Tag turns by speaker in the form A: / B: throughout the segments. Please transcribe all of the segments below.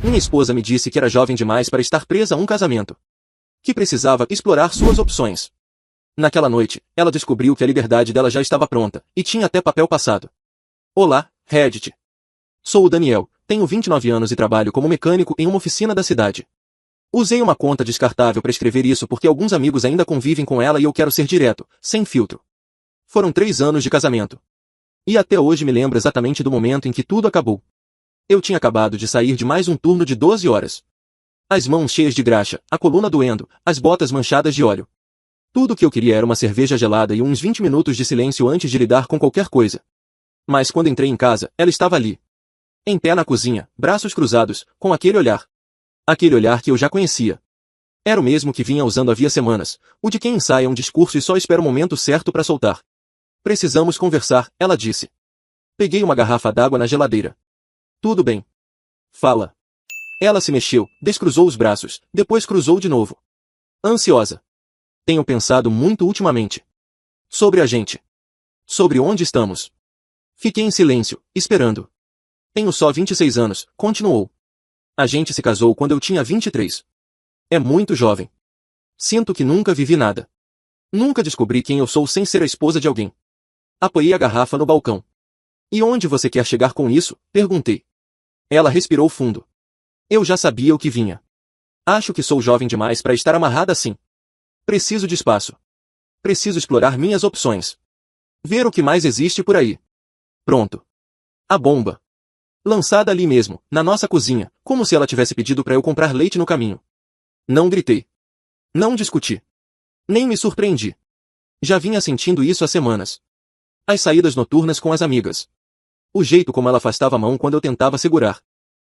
A: Minha esposa me disse que era jovem demais para estar presa a um casamento. Que precisava explorar suas opções. Naquela noite, ela descobriu que a liberdade dela já estava pronta, e tinha até papel passado. Olá, Reddit. Sou o Daniel, tenho 29 anos e trabalho como mecânico em uma oficina da cidade. Usei uma conta descartável para escrever isso porque alguns amigos ainda convivem com ela e eu quero ser direto, sem filtro. Foram 3 anos de casamento. E até hoje me lembro exatamente do momento em que tudo acabou. Eu tinha acabado de sair de mais um turno de 12 horas. As mãos cheias de graxa, a coluna doendo, as botas manchadas de óleo. Tudo o que eu queria era uma cerveja gelada e uns 20 minutos de silêncio antes de lidar com qualquer coisa. Mas quando entrei em casa, ela estava ali. Em pé na cozinha, braços cruzados, com aquele olhar. Aquele olhar que eu já conhecia. Era o mesmo que vinha usando havia semanas, o de quem ensaia um discurso e só espera o momento certo para soltar. Precisamos conversar, ela disse. Peguei uma garrafa d'água na geladeira. Tudo bem. Fala. Ela se mexeu, descruzou os braços, depois cruzou de novo. Ansiosa. Tenho pensado muito ultimamente. Sobre a gente. Sobre onde estamos. Fiquei em silêncio, esperando. Tenho só 26 anos, continuou. A gente se casou quando eu tinha 23. É muito jovem. Sinto que nunca vivi nada. Nunca descobri quem eu sou sem ser a esposa de alguém. Apoiei a garrafa no balcão. E onde você quer chegar com isso? Perguntei. Ela respirou fundo. Eu já sabia o que vinha. Acho que sou jovem demais para estar amarrada assim. Preciso de espaço. Preciso explorar minhas opções. Ver o que mais existe por aí. Pronto. A bomba. Lançada ali mesmo, na nossa cozinha, como se ela tivesse pedido para eu comprar leite no caminho. Não gritei. Não discuti. Nem me surpreendi. Já vinha sentindo isso há semanas. As saídas noturnas com as amigas. O jeito como ela afastava a mão quando eu tentava segurar.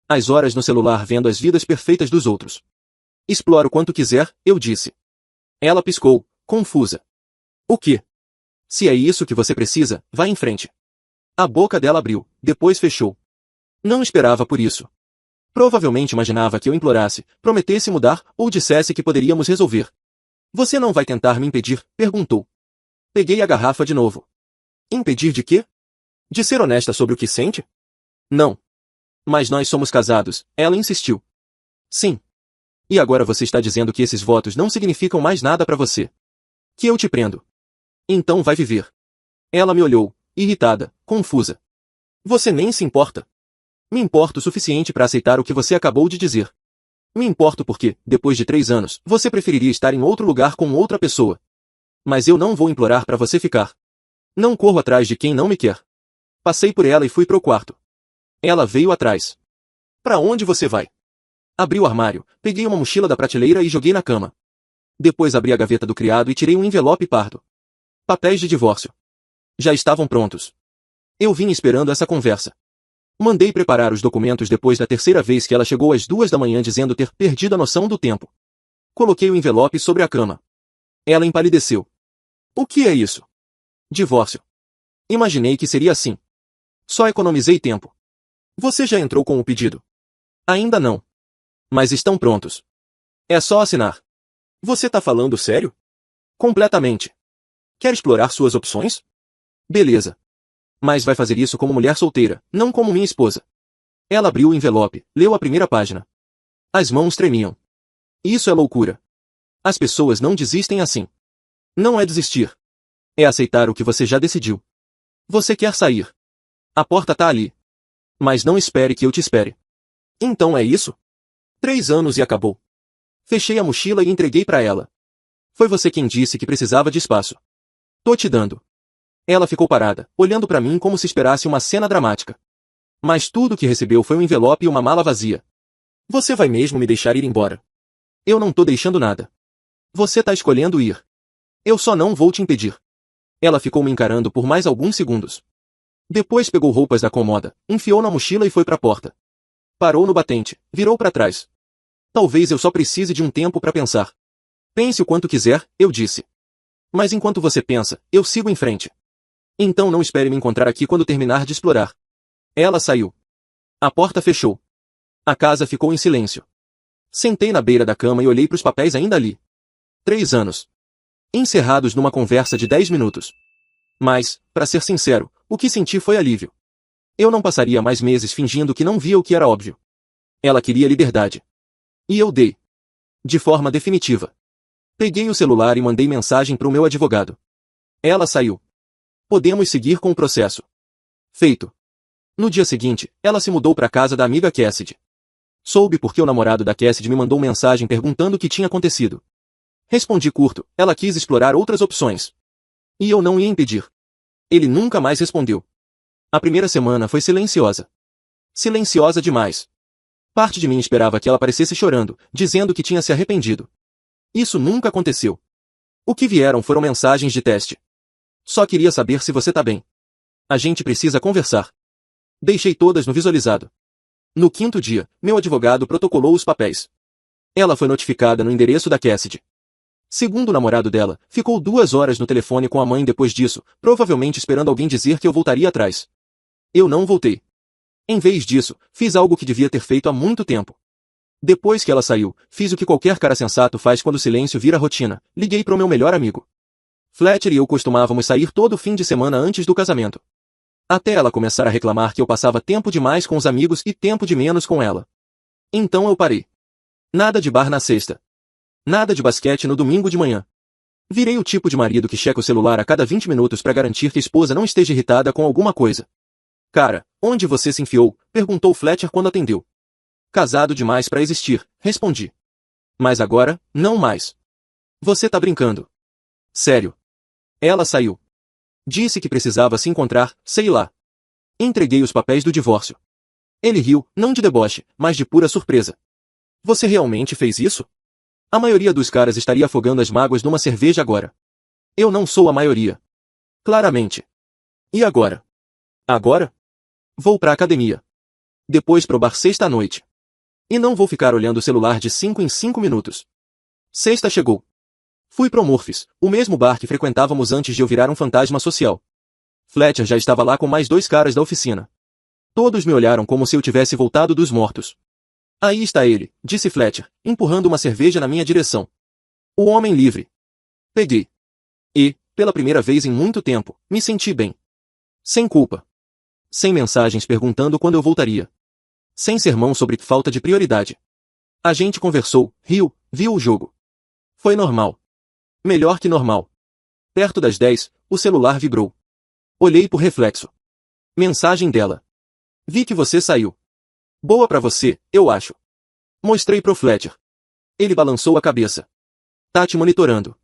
A: As horas no celular vendo as vidas perfeitas dos outros. Explora o quanto quiser, eu disse. Ela piscou, confusa. O quê? Se é isso que você precisa, vá em frente. A boca dela abriu, depois fechou. Não esperava por isso. Provavelmente imaginava que eu implorasse, prometesse mudar ou dissesse que poderíamos resolver. Você não vai tentar me impedir? Perguntou. Peguei a garrafa de novo. Impedir de quê? De ser honesta sobre o que sente? Não. Mas nós somos casados, ela insistiu. Sim. E agora você está dizendo que esses votos não significam mais nada para você. Que eu te prendo. Então vai viver. Ela me olhou, irritada, confusa. Você nem se importa. Me importo o suficiente para aceitar o que você acabou de dizer. Me importo porque, depois de 3 anos, você preferiria estar em outro lugar com outra pessoa. Mas eu não vou implorar para você ficar. Não corro atrás de quem não me quer. Passei por ela e fui pro quarto. Ela veio atrás. Para onde você vai? Abri o armário, peguei uma mochila da prateleira e joguei na cama. Depois abri a gaveta do criado e tirei um envelope pardo. Papéis de divórcio. Já estavam prontos. Eu vim esperando essa conversa. Mandei preparar os documentos depois da terceira vez que ela chegou às 2 da manhã dizendo ter perdido a noção do tempo. Coloquei o envelope sobre a cama. Ela empalideceu. O que é isso? Divórcio. Imaginei que seria assim. Só economizei tempo. Você já entrou com o pedido? Ainda não. Mas estão prontos. É só assinar. Você tá falando sério? Completamente. Quer explorar suas opções? Beleza. Mas vai fazer isso como mulher solteira, não como minha esposa. Ela abriu o envelope, leu a primeira página. As mãos tremiam. Isso é loucura. As pessoas não desistem assim. Não é desistir. É aceitar o que você já decidiu. Você quer sair. A porta tá ali. Mas não espere que eu te espere. Então é isso? 3 anos e acabou. Fechei a mochila e entreguei para ela. Foi você quem disse que precisava de espaço. Tô te dando. Ela ficou parada, olhando para mim como se esperasse uma cena dramática. Mas tudo o que recebeu foi um envelope e uma mala vazia. Você vai mesmo me deixar ir embora? Eu não tô deixando nada. Você tá escolhendo ir. Eu só não vou te impedir. Ela ficou me encarando por mais alguns segundos. Depois pegou roupas da cômoda, enfiou na mochila e foi para a porta. Parou no batente, virou para trás. Talvez eu só precise de um tempo para pensar. Pense o quanto quiser, eu disse. Mas enquanto você pensa, eu sigo em frente. Então não espere me encontrar aqui quando terminar de explorar. Ela saiu. A porta fechou. A casa ficou em silêncio. Sentei na beira da cama e olhei para os papéis ainda ali. 3 anos. Encerrados numa conversa de 10 minutos. Mas, para ser sincero, o que senti foi alívio. Eu não passaria mais meses fingindo que não via o que era óbvio. Ela queria liberdade. E eu dei. De forma definitiva. Peguei o celular e mandei mensagem para o meu advogado. Ela saiu. Podemos seguir com o processo. Feito. No dia seguinte, ela se mudou para a casa da amiga Cassidy. Soube porque o namorado da Cassidy me mandou mensagem perguntando o que tinha acontecido. Respondi curto, ela quis explorar outras opções. E eu não ia impedir. Ele nunca mais respondeu. A primeira semana foi silenciosa. Silenciosa demais. Parte de mim esperava que ela aparecesse chorando, dizendo que tinha se arrependido. Isso nunca aconteceu. O que vieram foram mensagens de teste. Só queria saber se você tá bem. A gente precisa conversar. Deixei todas no visualizado. No quinto dia, meu advogado protocolou os papéis. Ela foi notificada no endereço da Cassidy. Segundo o namorado dela, ficou 2 horas no telefone com a mãe depois disso, provavelmente esperando alguém dizer que eu voltaria atrás. Eu não voltei. Em vez disso, fiz algo que devia ter feito há muito tempo. Depois que ela saiu, fiz o que qualquer cara sensato faz quando o silêncio vira rotina, liguei para o meu melhor amigo. Fletcher e eu costumávamos sair todo fim de semana antes do casamento. Até ela começar a reclamar que eu passava tempo demais com os amigos e tempo de menos com ela. Então eu parei. Nada de bar na sexta. Nada de basquete no domingo de manhã. Virei o tipo de marido que checa o celular a cada 20 minutos para garantir que a esposa não esteja irritada com alguma coisa. Cara, onde você se enfiou? Perguntou Fletcher quando atendeu. Casado demais para existir, respondi. Mas agora, não mais. Você tá brincando. Sério. Ela saiu. Disse que precisava se encontrar, sei lá. Entreguei os papéis do divórcio. Ele riu, não de deboche, mas de pura surpresa. Você realmente fez isso? A maioria dos caras estaria afogando as mágoas numa cerveja agora. Eu não sou a maioria. Claramente. E agora? Agora? Vou pra academia. Depois pro bar sexta à noite. E não vou ficar olhando o celular de 5 em 5 minutos. Sexta chegou. Fui pro Murphys, o mesmo bar que frequentávamos antes de eu virar um fantasma social. Fletcher já estava lá com mais 2 caras da oficina. Todos me olharam como se eu tivesse voltado dos mortos. Aí está ele, disse Fletcher, empurrando uma cerveja na minha direção. O homem livre. Peguei. E, pela primeira vez em muito tempo, me senti bem. Sem culpa. Sem mensagens perguntando quando eu voltaria. Sem sermão sobre falta de prioridade. A gente conversou, riu, viu o jogo. Foi normal. Melhor que normal. Perto das 10, o celular vibrou. Olhei por reflexo. Mensagem dela. Vi que você saiu. Boa pra você, eu acho. Mostrei pro Fletcher. Ele balançou a cabeça. Tá te monitorando.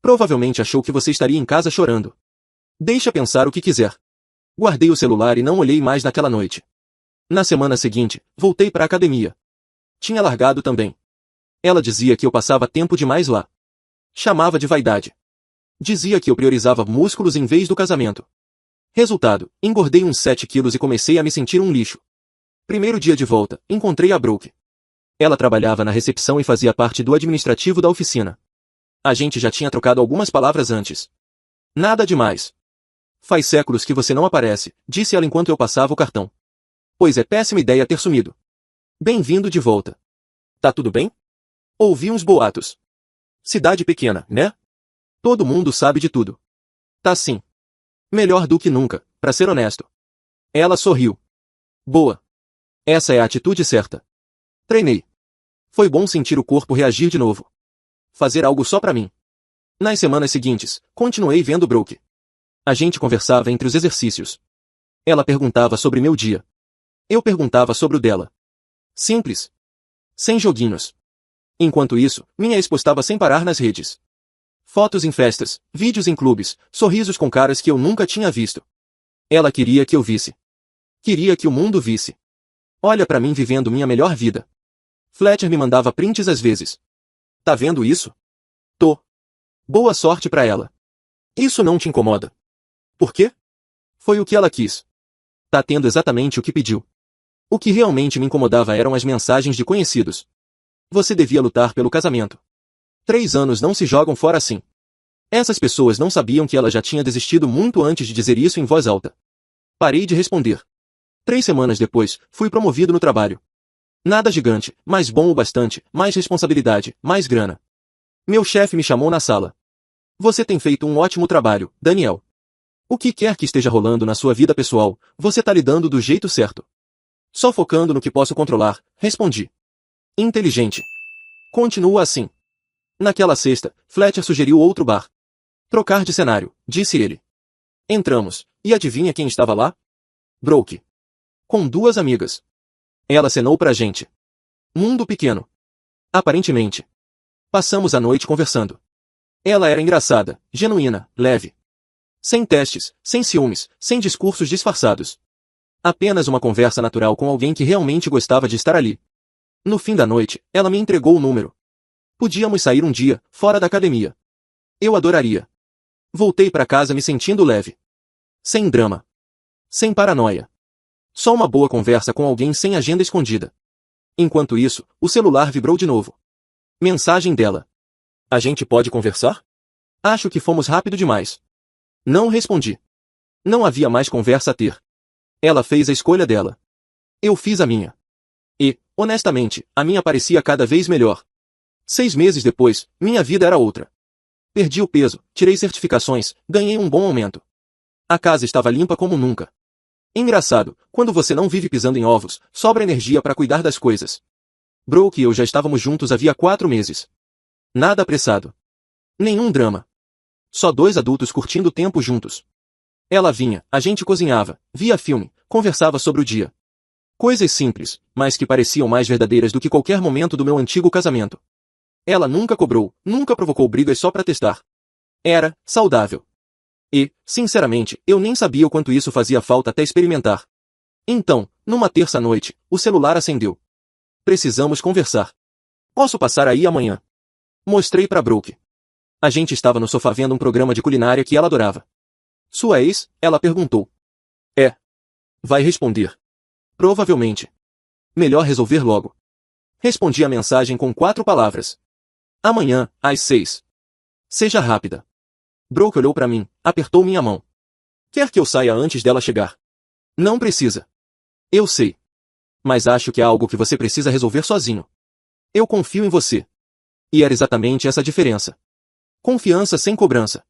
A: Provavelmente achou que você estaria em casa chorando. Deixa pensar o que quiser. Guardei o celular e não olhei mais naquela noite. Na semana seguinte, voltei pra academia. Tinha largado também. Ela dizia que eu passava tempo demais lá. Chamava de vaidade. Dizia que eu priorizava músculos em vez do casamento. Resultado, engordei uns 7 quilos e comecei a me sentir um lixo. Primeiro dia de volta, encontrei a Brooke. Ela trabalhava na recepção e fazia parte do administrativo da oficina. A gente já tinha trocado algumas palavras antes. Nada demais. Faz séculos que você não aparece, disse ela enquanto eu passava o cartão. Pois é péssima ideia ter sumido. Bem-vindo de volta. Tá tudo bem? Ouvi uns boatos. Cidade pequena, né? Todo mundo sabe de tudo. Tá sim. Melhor do que nunca, pra ser honesto. Ela sorriu. Boa. Essa é a atitude certa. Treinei. Foi bom sentir o corpo reagir de novo. Fazer algo só pra mim. Nas semanas seguintes, continuei vendo Brooke. A gente conversava entre os exercícios. Ela perguntava sobre meu dia. Eu perguntava sobre o dela. Simples. Sem joguinhos. Enquanto isso, minha ex postava sem parar nas redes. Fotos em festas, vídeos em clubes, sorrisos com caras que eu nunca tinha visto. Ela queria que eu visse. Queria que o mundo visse. Olha pra mim vivendo minha melhor vida. Fletcher me mandava prints às vezes. Tá vendo isso? Tô. Boa sorte pra ela. Isso não te incomoda? Por quê? Foi o que ela quis. Tá tendo exatamente o que pediu. O que realmente me incomodava eram as mensagens de conhecidos. Você devia lutar pelo casamento. 3 anos não se jogam fora assim. Essas pessoas não sabiam que ela já tinha desistido muito antes de dizer isso em voz alta. Parei de responder. 3 semanas depois, fui promovido no trabalho. Nada gigante, mas bom o bastante, mais responsabilidade, mais grana. Meu chefe me chamou na sala. Você tem feito um ótimo trabalho, Daniel. O que quer que esteja rolando na sua vida pessoal, você tá lidando do jeito certo. Só focando no que posso controlar, respondi. Inteligente. Continua assim. Naquela sexta, Fletcher sugeriu outro bar. Trocar de cenário, disse ele. Entramos, e adivinha quem estava lá? Brooke. Com duas amigas. Ela acenou pra gente. Mundo pequeno. Aparentemente. Passamos a noite conversando. Ela era engraçada, genuína, leve. Sem testes, sem ciúmes, sem discursos disfarçados. Apenas uma conversa natural com alguém que realmente gostava de estar ali. No fim da noite, ela me entregou o número. Podíamos sair um dia, fora da academia. Eu adoraria. Voltei para casa me sentindo leve. Sem drama. Sem paranoia. Só uma boa conversa com alguém sem agenda escondida. Enquanto isso, o celular vibrou de novo. Mensagem dela. A gente pode conversar? Acho que fomos rápido demais. Não respondi. Não havia mais conversa a ter. Ela fez a escolha dela. Eu fiz a minha. E, honestamente, a minha parecia cada vez melhor. 6 meses depois, minha vida era outra. Perdi o peso, tirei certificações, ganhei um bom aumento. A casa estava limpa como nunca. Engraçado, quando você não vive pisando em ovos, sobra energia para cuidar das coisas. Brooke e eu já estávamos juntos havia 4 meses. Nada apressado. Nenhum drama. Só 2 adultos curtindo o tempo juntos. Ela vinha, a gente cozinhava, via filme, conversava sobre o dia. Coisas simples, mas que pareciam mais verdadeiras do que qualquer momento do meu antigo casamento. Ela nunca cobrou, nunca provocou brigas só para testar. Era saudável. E, sinceramente, eu nem sabia o quanto isso fazia falta até experimentar. Então, numa terça-noite, o celular acendeu. Precisamos conversar. Posso passar aí amanhã? Mostrei para Brooke. A gente estava no sofá vendo um programa de culinária que ela adorava. Sua ex? Ela perguntou. É. Vai responder. Provavelmente. Melhor resolver logo. Respondi a mensagem com 4 palavras. Amanhã, às 6. Seja rápida. Brooke olhou para mim, apertou minha mão. Quer que eu saia antes dela chegar? Não precisa. Eu sei. Mas acho que é algo que você precisa resolver sozinho. Eu confio em você. E era exatamente essa a diferença. Confiança sem cobrança.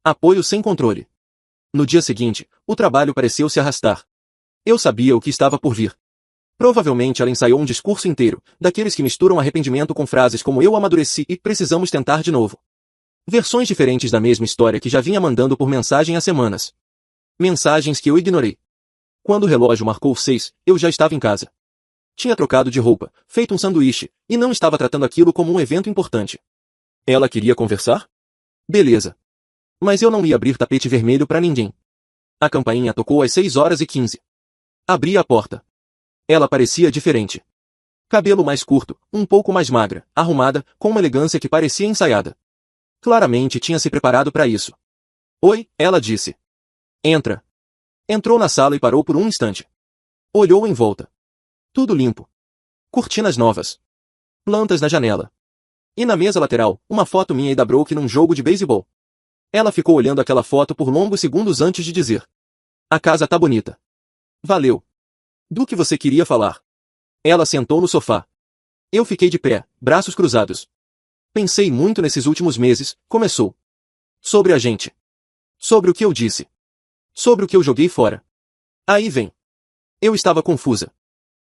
A: Apoio sem controle. No dia seguinte, o trabalho pareceu se arrastar. Eu sabia o que estava por vir. Provavelmente ela ensaiou um discurso inteiro, daqueles que misturam arrependimento com frases como eu amadureci e precisamos tentar de novo. Versões diferentes da mesma história que já vinha mandando por mensagem há semanas. Mensagens que eu ignorei. Quando o relógio marcou 6, eu já estava em casa. Tinha trocado de roupa, feito um sanduíche, e não estava tratando aquilo como um evento importante. Ela queria conversar? Beleza. Mas eu não ia abrir tapete vermelho para ninguém. A campainha tocou às 6h15. Abri a porta. Ela parecia diferente. Cabelo mais curto, um pouco mais magra, arrumada, com uma elegância que parecia ensaiada. Claramente tinha se preparado para isso. Oi, ela disse. Entra. Entrou na sala e parou por um instante. Olhou em volta. Tudo limpo. Cortinas novas. Plantas na janela. E na mesa lateral, uma foto minha e da Brooke num jogo de beisebol. Ela ficou olhando aquela foto por longos segundos antes de dizer. A casa tá bonita. Valeu. Do que você queria falar? Ela sentou no sofá. Eu fiquei de pé, braços cruzados. Pensei muito nesses últimos meses, começou. Sobre a gente. Sobre o que eu disse. Sobre o que eu joguei fora. Aí vem. Eu estava confusa.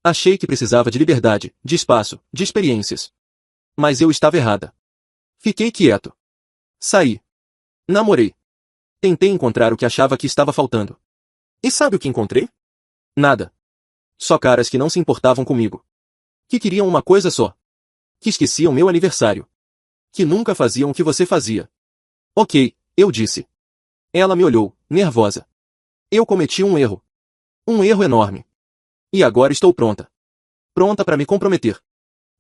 A: Achei que precisava de liberdade, de espaço, de experiências. Mas eu estava errada. Fiquei quieto. Saí. Namorei. Tentei encontrar o que achava que estava faltando. E sabe o que encontrei? Nada. Só caras que não se importavam comigo. Que queriam uma coisa só. Que esqueciam meu aniversário. Que nunca faziam o que você fazia. Ok, eu disse. Ela me olhou, nervosa. Eu cometi um erro. Um erro enorme. E agora estou pronta. Pronta para me comprometer.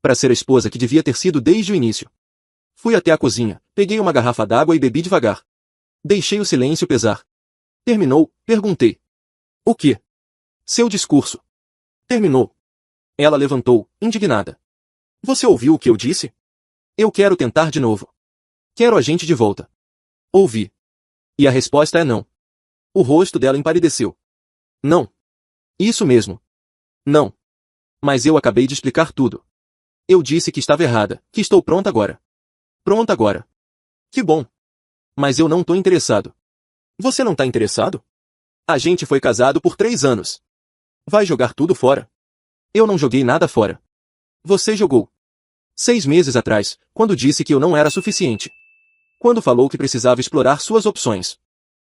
A: Para ser a esposa que devia ter sido desde o início. Fui até a cozinha, peguei uma garrafa d'água e bebi devagar. Deixei o silêncio pesar. Terminou, perguntei. O quê? Seu discurso. Terminou. Ela levantou, indignada. Você ouviu o que eu disse? Eu quero tentar de novo. Quero a gente de volta. Ouvi. E a resposta é não. O rosto dela empalideceu. Não. Isso mesmo. Não. Mas eu acabei de explicar tudo. Eu disse que estava errada, que estou pronta agora. Pronta agora. Que bom. Mas eu não tô interessado. Você não tá interessado? A gente foi casado por 3 anos. Vai jogar tudo fora? Eu não joguei nada fora. Você jogou. 6 meses atrás, quando disse que eu não era suficiente. Quando falou que precisava explorar suas opções.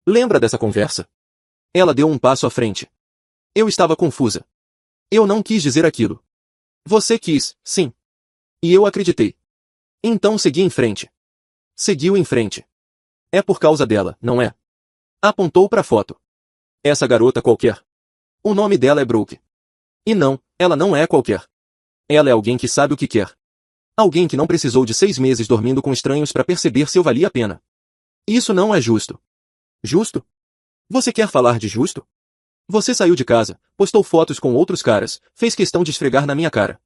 A: Lembra dessa conversa? Ela deu um passo à frente. Eu estava confusa. Eu não quis dizer aquilo. Você quis, sim. E eu acreditei. Então segui em frente. Seguiu em frente. É por causa dela, não é? Apontou para a foto. Essa garota qualquer. O nome dela é Brooke. E não, ela não é qualquer. Ela é alguém que sabe o que quer. Alguém que não precisou de 6 meses dormindo com estranhos para perceber se eu valia a pena. Isso não é justo. Justo? Você quer falar de justo? Você saiu de casa, postou fotos com outros caras, fez questão de esfregar na minha cara.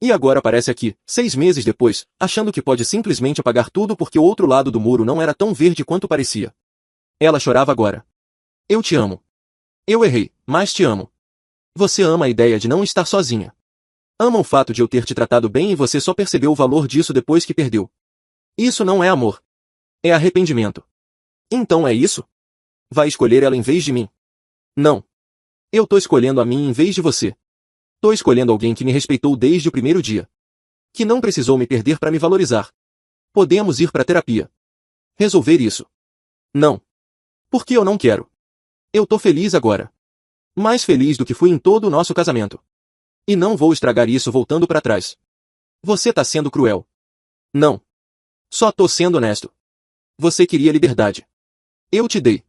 A: E agora aparece aqui, 6 meses depois, achando que pode simplesmente apagar tudo porque o outro lado do muro não era tão verde quanto parecia. Ela chorava agora. Eu te amo. Eu errei, mas te amo. Você ama a ideia de não estar sozinha. Ama o fato de eu ter te tratado bem e você só percebeu o valor disso depois que perdeu. Isso não é amor. É arrependimento. Então é isso? Vai escolher ela em vez de mim? Não. Eu tô escolhendo a mim em vez de você. Tô escolhendo alguém que me respeitou desde o primeiro dia. Que não precisou me perder para me valorizar. Podemos ir pra terapia. Resolver isso. Não. Porque eu não quero. Eu tô feliz agora. Mais feliz do que fui em todo o nosso casamento. E não vou estragar isso voltando para trás. Você tá sendo cruel. Não. Só tô sendo honesto. Você queria liberdade. Eu te dei.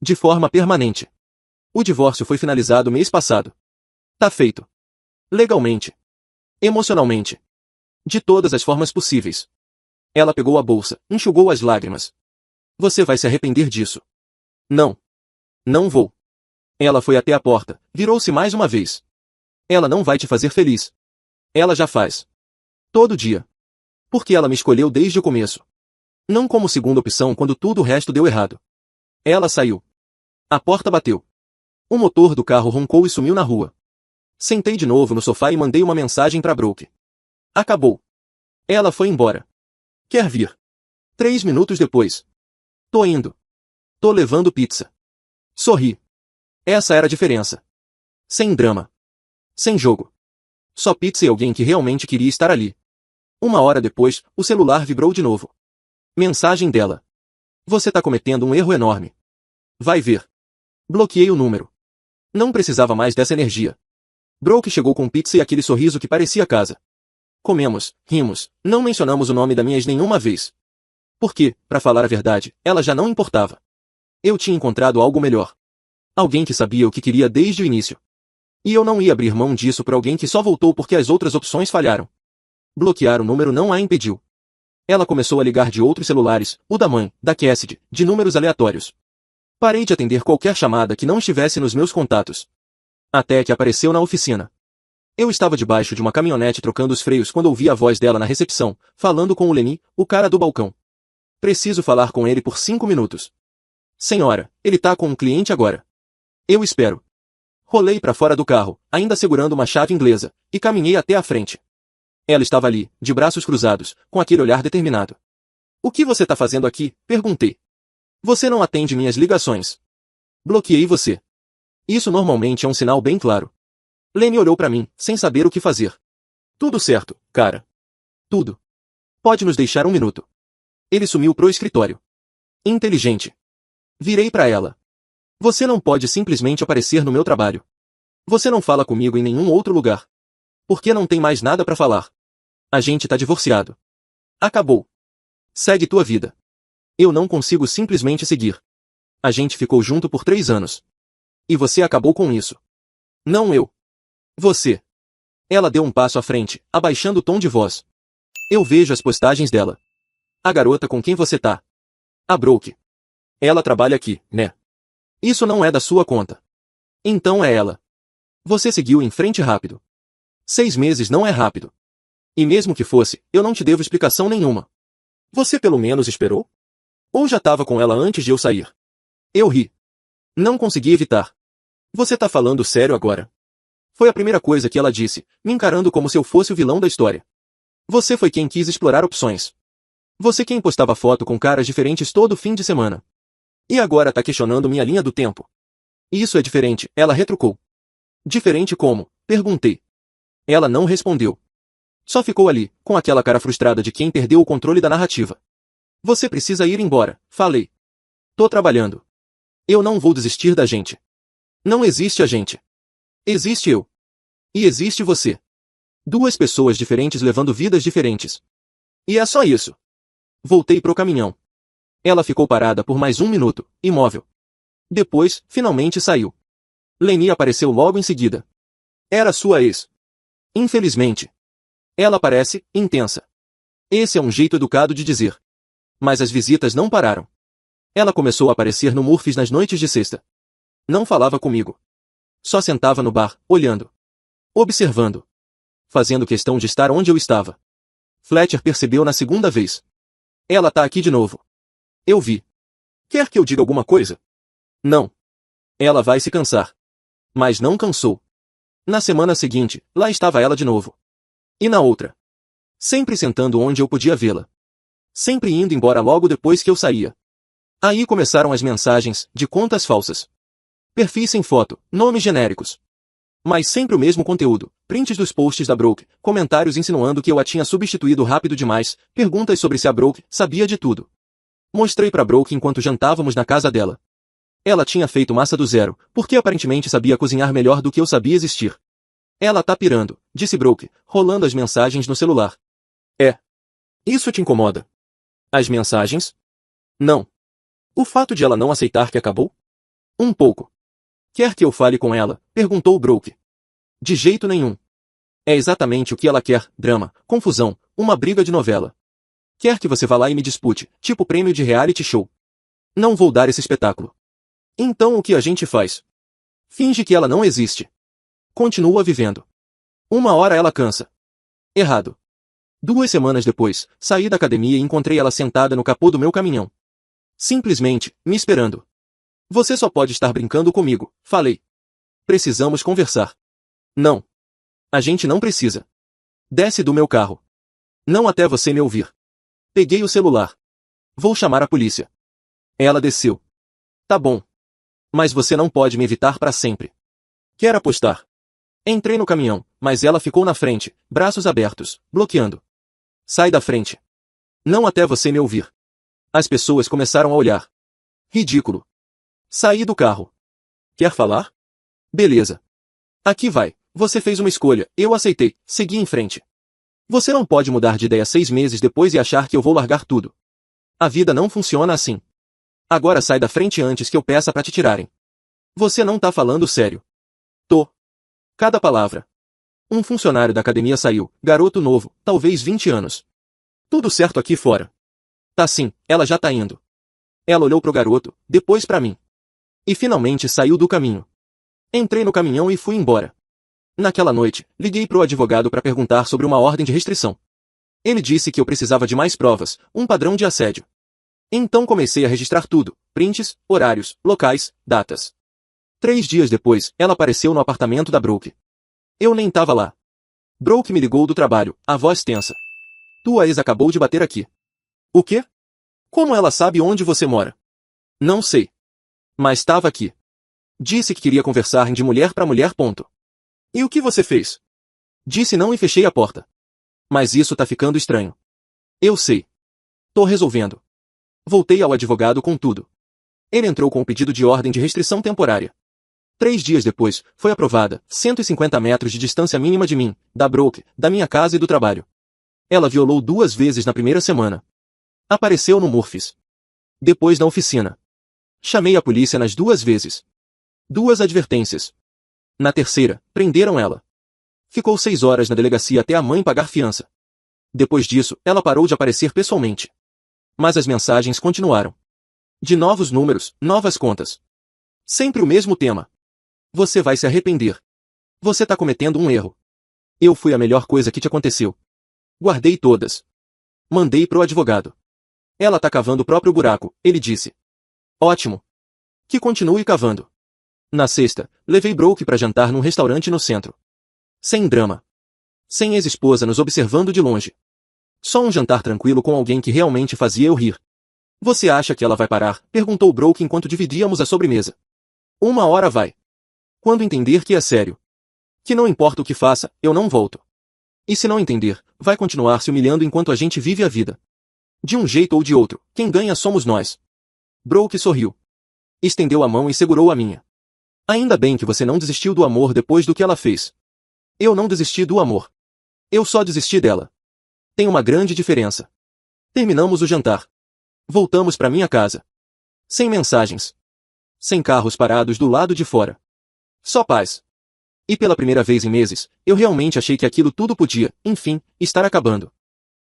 A: De forma permanente. O divórcio foi finalizado mês passado. Tá feito. Legalmente. Emocionalmente. De todas as formas possíveis. Ela pegou a bolsa, enxugou as lágrimas. Você vai se arrepender disso. Não. Não vou. Ela foi até a porta, virou-se mais uma vez. Ela não vai te fazer feliz. Ela já faz. Todo dia. Porque ela me escolheu desde o começo. Não como segunda opção quando tudo o resto deu errado. Ela saiu. A porta bateu. O motor do carro roncou e sumiu na rua. Sentei de novo no sofá e mandei uma mensagem pra Brooke. Acabou. Ela foi embora. Quer vir? 3 minutos depois. Tô indo. Tô levando pizza. Sorri. Essa era a diferença. Sem drama. Sem jogo. Só pizza e alguém que realmente queria estar ali. 1 hora depois, o celular vibrou de novo. Mensagem dela. Você tá cometendo um erro enorme. Vai ver. Bloqueei o número. Não precisava mais dessa energia. Brooke chegou com pizza e aquele sorriso que parecia casa. Comemos, rimos, não mencionamos o nome da minha ex nenhuma vez. Porque, pra falar a verdade, ela já não importava. Eu tinha encontrado algo melhor. Alguém que sabia o que queria desde o início. E eu não ia abrir mão disso por alguém que só voltou porque as outras opções falharam. Bloquear o número não a impediu. Ela começou a ligar de outros celulares, o da mãe, da Cassidy, de números aleatórios. Parei de atender qualquer chamada que não estivesse nos meus contatos. Até que apareceu na oficina. Eu estava debaixo de uma caminhonete trocando os freios quando ouvi a voz dela na recepção, falando com o Lenny, o cara do balcão. Preciso falar com ele por 5 minutos. Senhora, ele tá com um cliente agora. Eu espero. Rolei para fora do carro, ainda segurando uma chave inglesa, e caminhei até a frente. Ela estava ali, de braços cruzados, com aquele olhar determinado. O que você tá fazendo aqui? Perguntei. Você não atende minhas ligações. Bloqueei você. Isso normalmente é um sinal bem claro. Lenny olhou para mim, sem saber o que fazer. Tudo certo, cara. Tudo. Pode nos deixar 1 minuto. Ele sumiu pro escritório. Inteligente. Virei para ela. Você não pode simplesmente aparecer no meu trabalho. Você não fala comigo em nenhum outro lugar. Porque não tem mais nada para falar. A gente tá divorciado. Acabou. Segue tua vida. Eu não consigo simplesmente seguir. A gente ficou junto por 3 anos. E você acabou com isso. Não eu. Você. Ela deu um passo à frente, abaixando o tom de voz. Eu vejo as postagens dela. A garota com quem você tá. A Brooke. Ela trabalha aqui, né? Isso não é da sua conta. Então é ela. Você seguiu em frente rápido. 6 meses não é rápido. E mesmo que fosse, eu não te devo explicação nenhuma. Você pelo menos esperou? Ou já estava com ela antes de eu sair? Eu ri. Não consegui evitar. Você tá falando sério agora? Foi a primeira coisa que ela disse, me encarando como se eu fosse o vilão da história. Você foi quem quis explorar opções. Você quem postava foto com caras diferentes todo fim de semana. E agora tá questionando minha linha do tempo. Isso é diferente, ela retrucou. Diferente como? Perguntei. Ela não respondeu. Só ficou ali, com aquela cara frustrada de quem perdeu o controle da narrativa. Você precisa ir embora, falei. Tô trabalhando. Eu não vou desistir da gente. Não existe a gente. Existe eu. E existe você. Duas pessoas diferentes levando vidas diferentes. E é só isso. Voltei pro caminhão. Ela ficou parada por mais 1 minuto, imóvel. Depois, finalmente saiu. Leni apareceu logo em seguida. Era sua ex. Infelizmente. Ela parece intensa. Esse é um jeito educado de dizer. Mas as visitas não pararam. Ela começou a aparecer no Murphys nas noites de sexta. Não falava comigo. Só sentava no bar, olhando. Observando. Fazendo questão de estar onde eu estava. Fletcher percebeu na segunda vez. Ela tá aqui de novo. Eu vi. Quer que eu diga alguma coisa? Não. Ela vai se cansar. Mas não cansou. Na semana seguinte, lá estava ela de novo. E na outra. Sempre sentando onde eu podia vê-la. Sempre indo embora logo depois que eu saía. Aí começaram as mensagens, de contas falsas. Perfis sem foto, nomes genéricos. Mas sempre o mesmo conteúdo, prints dos posts da Brooke, comentários insinuando que eu a tinha substituído rápido demais, perguntas sobre se a Brooke sabia de tudo. Mostrei pra Brooke enquanto jantávamos na casa dela. Ela tinha feito massa do zero, porque aparentemente sabia cozinhar melhor do que eu sabia existir. Ela tá pirando, disse Brooke, rolando as mensagens no celular. É. Isso te incomoda? As mensagens? Não. O fato de ela não aceitar que acabou? Um pouco. Quer que eu fale com ela? Perguntou Brooke. De jeito nenhum. É exatamente o que ela quer, drama, confusão, uma briga de novela. Quer que você vá lá e me dispute, tipo prêmio de reality show. Não vou dar esse espetáculo. Então o que a gente faz? Finge que ela não existe. Continua vivendo. Uma hora ela cansa. Errado. 2 semanas depois, saí da academia e encontrei ela sentada no capô do meu caminhão. Simplesmente, me esperando. Você só pode estar brincando comigo, falei. Precisamos conversar. Não. A gente não precisa. Desce do meu carro. Não até você me ouvir. Peguei o celular. Vou chamar a polícia. Ela desceu. Tá bom. Mas você não pode me evitar para sempre. Quer apostar? Entrei no caminhão, mas ela ficou na frente, braços abertos, bloqueando. Sai da frente. Não até você me ouvir. As pessoas começaram a olhar. Ridículo. Saí do carro. Quer falar? Beleza. Aqui vai. Você fez uma escolha, eu aceitei, segui em frente. Você não pode mudar de ideia 6 meses depois e achar que eu vou largar tudo. A vida não funciona assim. Agora sai da frente antes que eu peça pra te tirarem. Você não tá falando sério. Tô. Cada palavra. Um funcionário da academia saiu, garoto novo, talvez 20 anos. Tudo certo aqui fora. Tá sim, ela já tá indo. Ela olhou pro garoto, depois pra mim. E finalmente saiu do caminho. Entrei no caminhão e fui embora. Naquela noite, liguei pro advogado para perguntar sobre uma ordem de restrição. Ele disse que eu precisava de mais provas, um padrão de assédio. Então comecei a registrar tudo, prints, horários, locais, datas. 3 dias depois, ela apareceu no apartamento da Brooke. Eu nem tava lá. Brooke me ligou do trabalho, a voz tensa. Tua ex acabou de bater aqui. O quê? Como ela sabe onde você mora? Não sei. Mas estava aqui. Disse que queria conversar de mulher para mulher. Ponto. E o que você fez? Disse não e fechei a porta. Mas isso tá ficando estranho. Eu sei. Tô resolvendo. Voltei ao advogado com tudo. Ele entrou com o pedido de ordem de restrição temporária. 3 dias depois, foi aprovada, 150 metros de distância mínima de mim, da Brooke, da minha casa e do trabalho. Ela violou 2 vezes na primeira semana. Apareceu no Murphys. Depois na oficina. Chamei a polícia nas 2 vezes. 2 advertências. Na terceira, prenderam ela. Ficou 6 horas na delegacia até a mãe pagar fiança. Depois disso, ela parou de aparecer pessoalmente. Mas as mensagens continuaram. De novos números, novas contas. Sempre o mesmo tema. Você vai se arrepender. Você tá cometendo um erro. Eu fui a melhor coisa que te aconteceu. Guardei todas. Mandei pro advogado. Ela tá cavando o próprio buraco, ele disse. Ótimo. Que continue cavando. Na sexta, levei Brooke pra jantar num restaurante no centro. Sem drama. Sem ex-esposa nos observando de longe. Só um jantar tranquilo com alguém que realmente fazia eu rir. Você acha que ela vai parar? Perguntou Brooke enquanto dividíamos a sobremesa. 1 hora vai. Quando entender que é sério. Que não importa o que faça, eu não volto. E se não entender, vai continuar se humilhando enquanto a gente vive a vida. De um jeito ou de outro, quem ganha somos nós. Brooke sorriu. Estendeu a mão e segurou a minha. Ainda bem que você não desistiu do amor depois do que ela fez. Eu não desisti do amor. Eu só desisti dela. Tem uma grande diferença. Terminamos o jantar. Voltamos para minha casa. Sem mensagens. Sem carros parados do lado de fora. Só paz. E pela primeira vez em meses, eu realmente achei que aquilo tudo podia, enfim, estar acabando.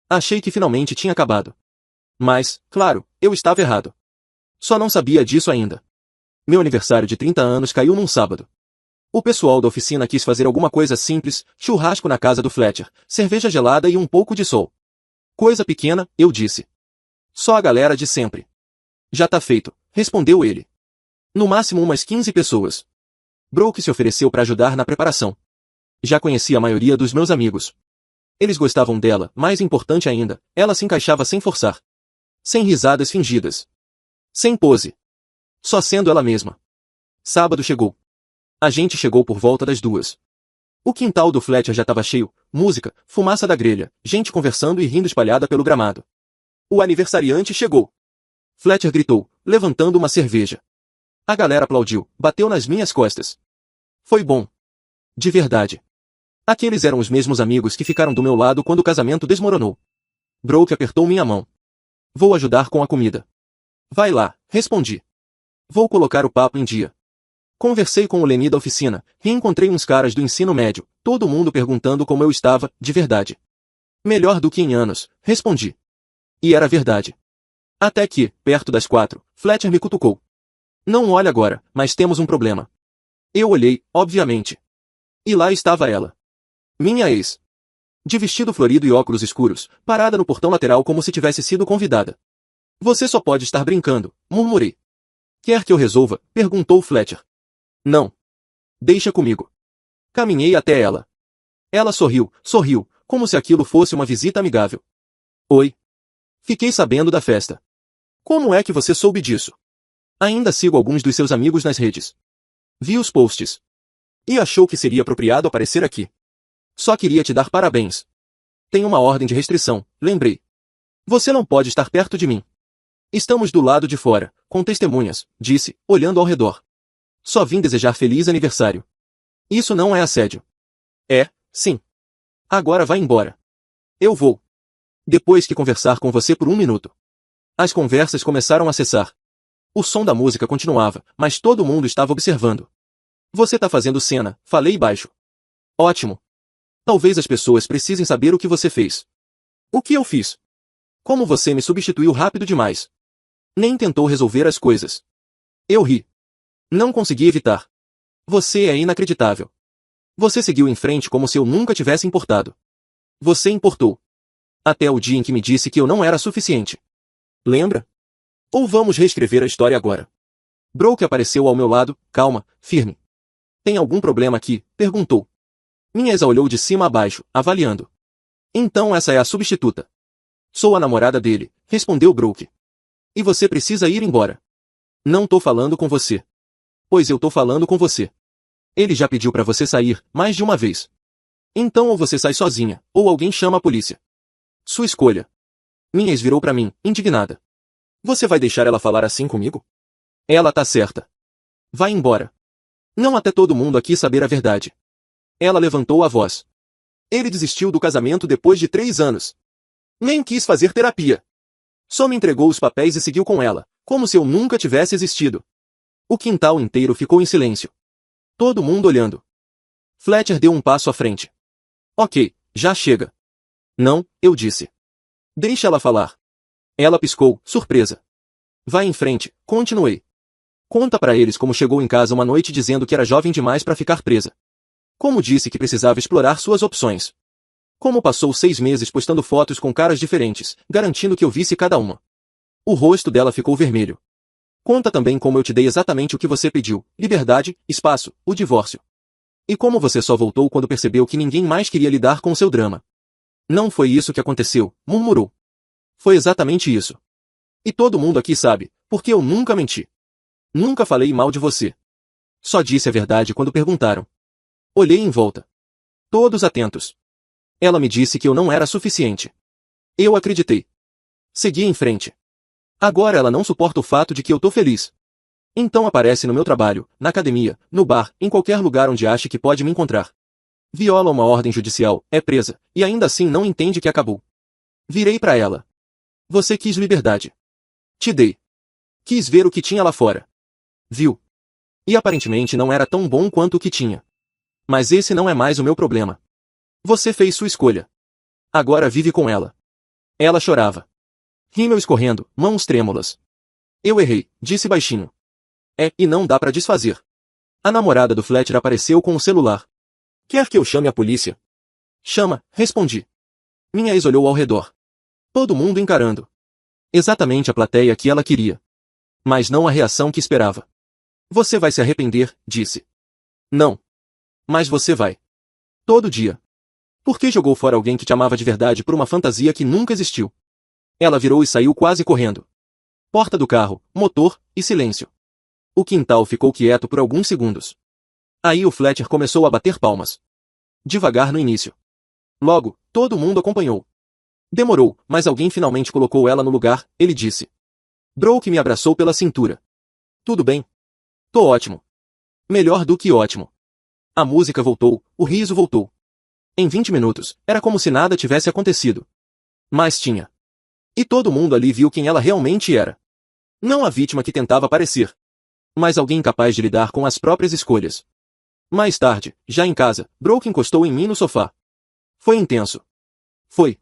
A: Achei que finalmente tinha acabado. Mas, claro, eu estava errado. Só não sabia disso ainda. Meu aniversário de 30 anos caiu num sábado. O pessoal da oficina quis fazer alguma coisa simples, churrasco na casa do Fletcher, cerveja gelada e um pouco de sol. Coisa pequena, eu disse. Só a galera de sempre. Já tá feito, respondeu ele. No máximo umas 15 pessoas. Brooke se ofereceu para ajudar na preparação. Já conhecia a maioria dos meus amigos. Eles gostavam dela, mais importante ainda, ela se encaixava sem forçar. Sem risadas fingidas. Sem pose. Só sendo ela mesma. Sábado chegou. A gente chegou por volta das 2. O quintal do Fletcher já estava cheio, música, fumaça da grelha, gente conversando e rindo espalhada pelo gramado. O aniversariante chegou. Fletcher gritou, levantando uma cerveja. A galera aplaudiu, bateu nas minhas costas. Foi bom. De verdade. Aqueles eram os mesmos amigos que ficaram do meu lado quando o casamento desmoronou. Brooke apertou minha mão. Vou ajudar com a comida. Vai lá, respondi. Vou colocar o papo em dia. Conversei com o Lenny da oficina, reencontrei uns caras do ensino médio, todo mundo perguntando como eu estava, de verdade. Melhor do que em anos, respondi. E era verdade. Até que, perto das 4, Fletcher me cutucou. Não olha agora, mas temos um problema. Eu olhei, obviamente. E lá estava ela. Minha ex. De vestido florido e óculos escuros, parada no portão lateral como se tivesse sido convidada. Você só pode estar brincando, murmurei. Quer que eu resolva? Perguntou Fletcher. Não. Deixa comigo. Caminhei até ela. Ela sorriu, como se aquilo fosse uma visita amigável. Oi. Fiquei sabendo da festa. Como é que você soube disso? Ainda sigo alguns dos seus amigos nas redes. Vi os posts. E achou que seria apropriado aparecer aqui. Só queria te dar parabéns. Tem uma ordem de restrição, lembrei. Você não pode estar perto de mim. Estamos do lado de fora, com testemunhas, disse, olhando ao redor. Só vim desejar feliz aniversário. Isso não é assédio. É, sim. Agora vai embora. Eu vou. Depois que conversar com você por 1 minuto. As conversas começaram a cessar. O som da música continuava, mas todo mundo estava observando. Você tá fazendo cena, falei baixo. Ótimo. Talvez as pessoas precisem saber o que você fez. O que eu fiz? Como você me substituiu rápido demais. Nem tentou resolver as coisas. Eu ri. Não consegui evitar. Você é inacreditável. Você seguiu em frente como se eu nunca tivesse importado. Você importou. Até o dia em que me disse que eu não era suficiente. Lembra? Ou vamos reescrever a história agora? Brooke apareceu ao meu lado, calma, firme. Tem algum problema aqui? Perguntou. Minha ex olhou de cima a baixo, avaliando. Então essa é a substituta. Sou a namorada dele, respondeu Brooke. E você precisa ir embora. Não tô falando com você. Pois eu tô falando com você. Ele já pediu pra você sair, mais de uma vez. Então ou você sai sozinha, ou alguém chama a polícia. Sua escolha. Minha ex virou pra mim, indignada. Você vai deixar ela falar assim comigo? Ela tá certa. Vai embora. Não até todo mundo aqui saber a verdade. Ela levantou a voz. Ele desistiu do casamento depois de 3 anos. Nem quis fazer terapia. Só me entregou os papéis e seguiu com ela, como se eu nunca tivesse existido. O quintal inteiro ficou em silêncio. Todo mundo olhando. Fletcher deu um passo à frente. Ok, já chega. Não, eu disse. Deixa ela falar. Ela piscou, surpresa. Vai em frente, continuei. Conta pra eles como chegou em casa uma noite dizendo que era jovem demais pra ficar presa. Como disse que precisava explorar suas opções. Como passou 6 meses postando fotos com caras diferentes, garantindo que eu visse cada uma. O rosto dela ficou vermelho. Conta também como eu te dei exatamente o que você pediu, liberdade, espaço, o divórcio. E como você só voltou quando percebeu que ninguém mais queria lidar com seu drama. Não foi isso que aconteceu, murmurou. Foi exatamente isso. E todo mundo aqui sabe, porque eu nunca menti. Nunca falei mal de você. Só disse a verdade quando perguntaram. Olhei em volta. Todos atentos. Ela me disse que eu não era suficiente. Eu acreditei. Segui em frente. Agora ela não suporta o fato de que eu tô feliz. Então aparece no meu trabalho, na academia, no bar, em qualquer lugar onde ache que pode me encontrar. Viola uma ordem judicial, é presa, e ainda assim não entende que acabou. Virei para ela. Você quis liberdade. Te dei. Quis ver o que tinha lá fora. Viu? E aparentemente não era tão bom quanto o que tinha. Mas esse não é mais o meu problema. Você fez sua escolha. Agora vive com ela. Ela chorava. Rímel escorrendo, mãos trêmulas. Eu errei, disse baixinho. E não dá para desfazer. A namorada do Fletcher apareceu com o celular. Quer que eu chame a polícia? Chama, respondi. Minha ex olhou ao redor. Todo mundo encarando. Exatamente a plateia que ela queria. Mas não a reação que esperava. Você vai se arrepender, disse. Não. Mas você vai. Todo dia. Por que jogou fora alguém que te amava de verdade por uma fantasia que nunca existiu? Ela virou e saiu quase correndo. Porta do carro, motor e silêncio. O quintal ficou quieto por alguns segundos. Aí o Fletcher começou a bater palmas. Devagar no início. Logo, todo mundo acompanhou. Demorou, mas alguém finalmente colocou ela no lugar, ele disse. Brooke me abraçou pela cintura. Tudo bem? Tô ótimo. Melhor do que ótimo. A música voltou, o riso voltou. Em 20 minutos, era como se nada tivesse acontecido. Mas tinha. E todo mundo ali viu quem ela realmente era. Não a vítima que tentava parecer. Mas alguém capaz de lidar com as próprias escolhas. Mais tarde, já em casa, Brooke encostou em mim no sofá. Foi intenso. Foi.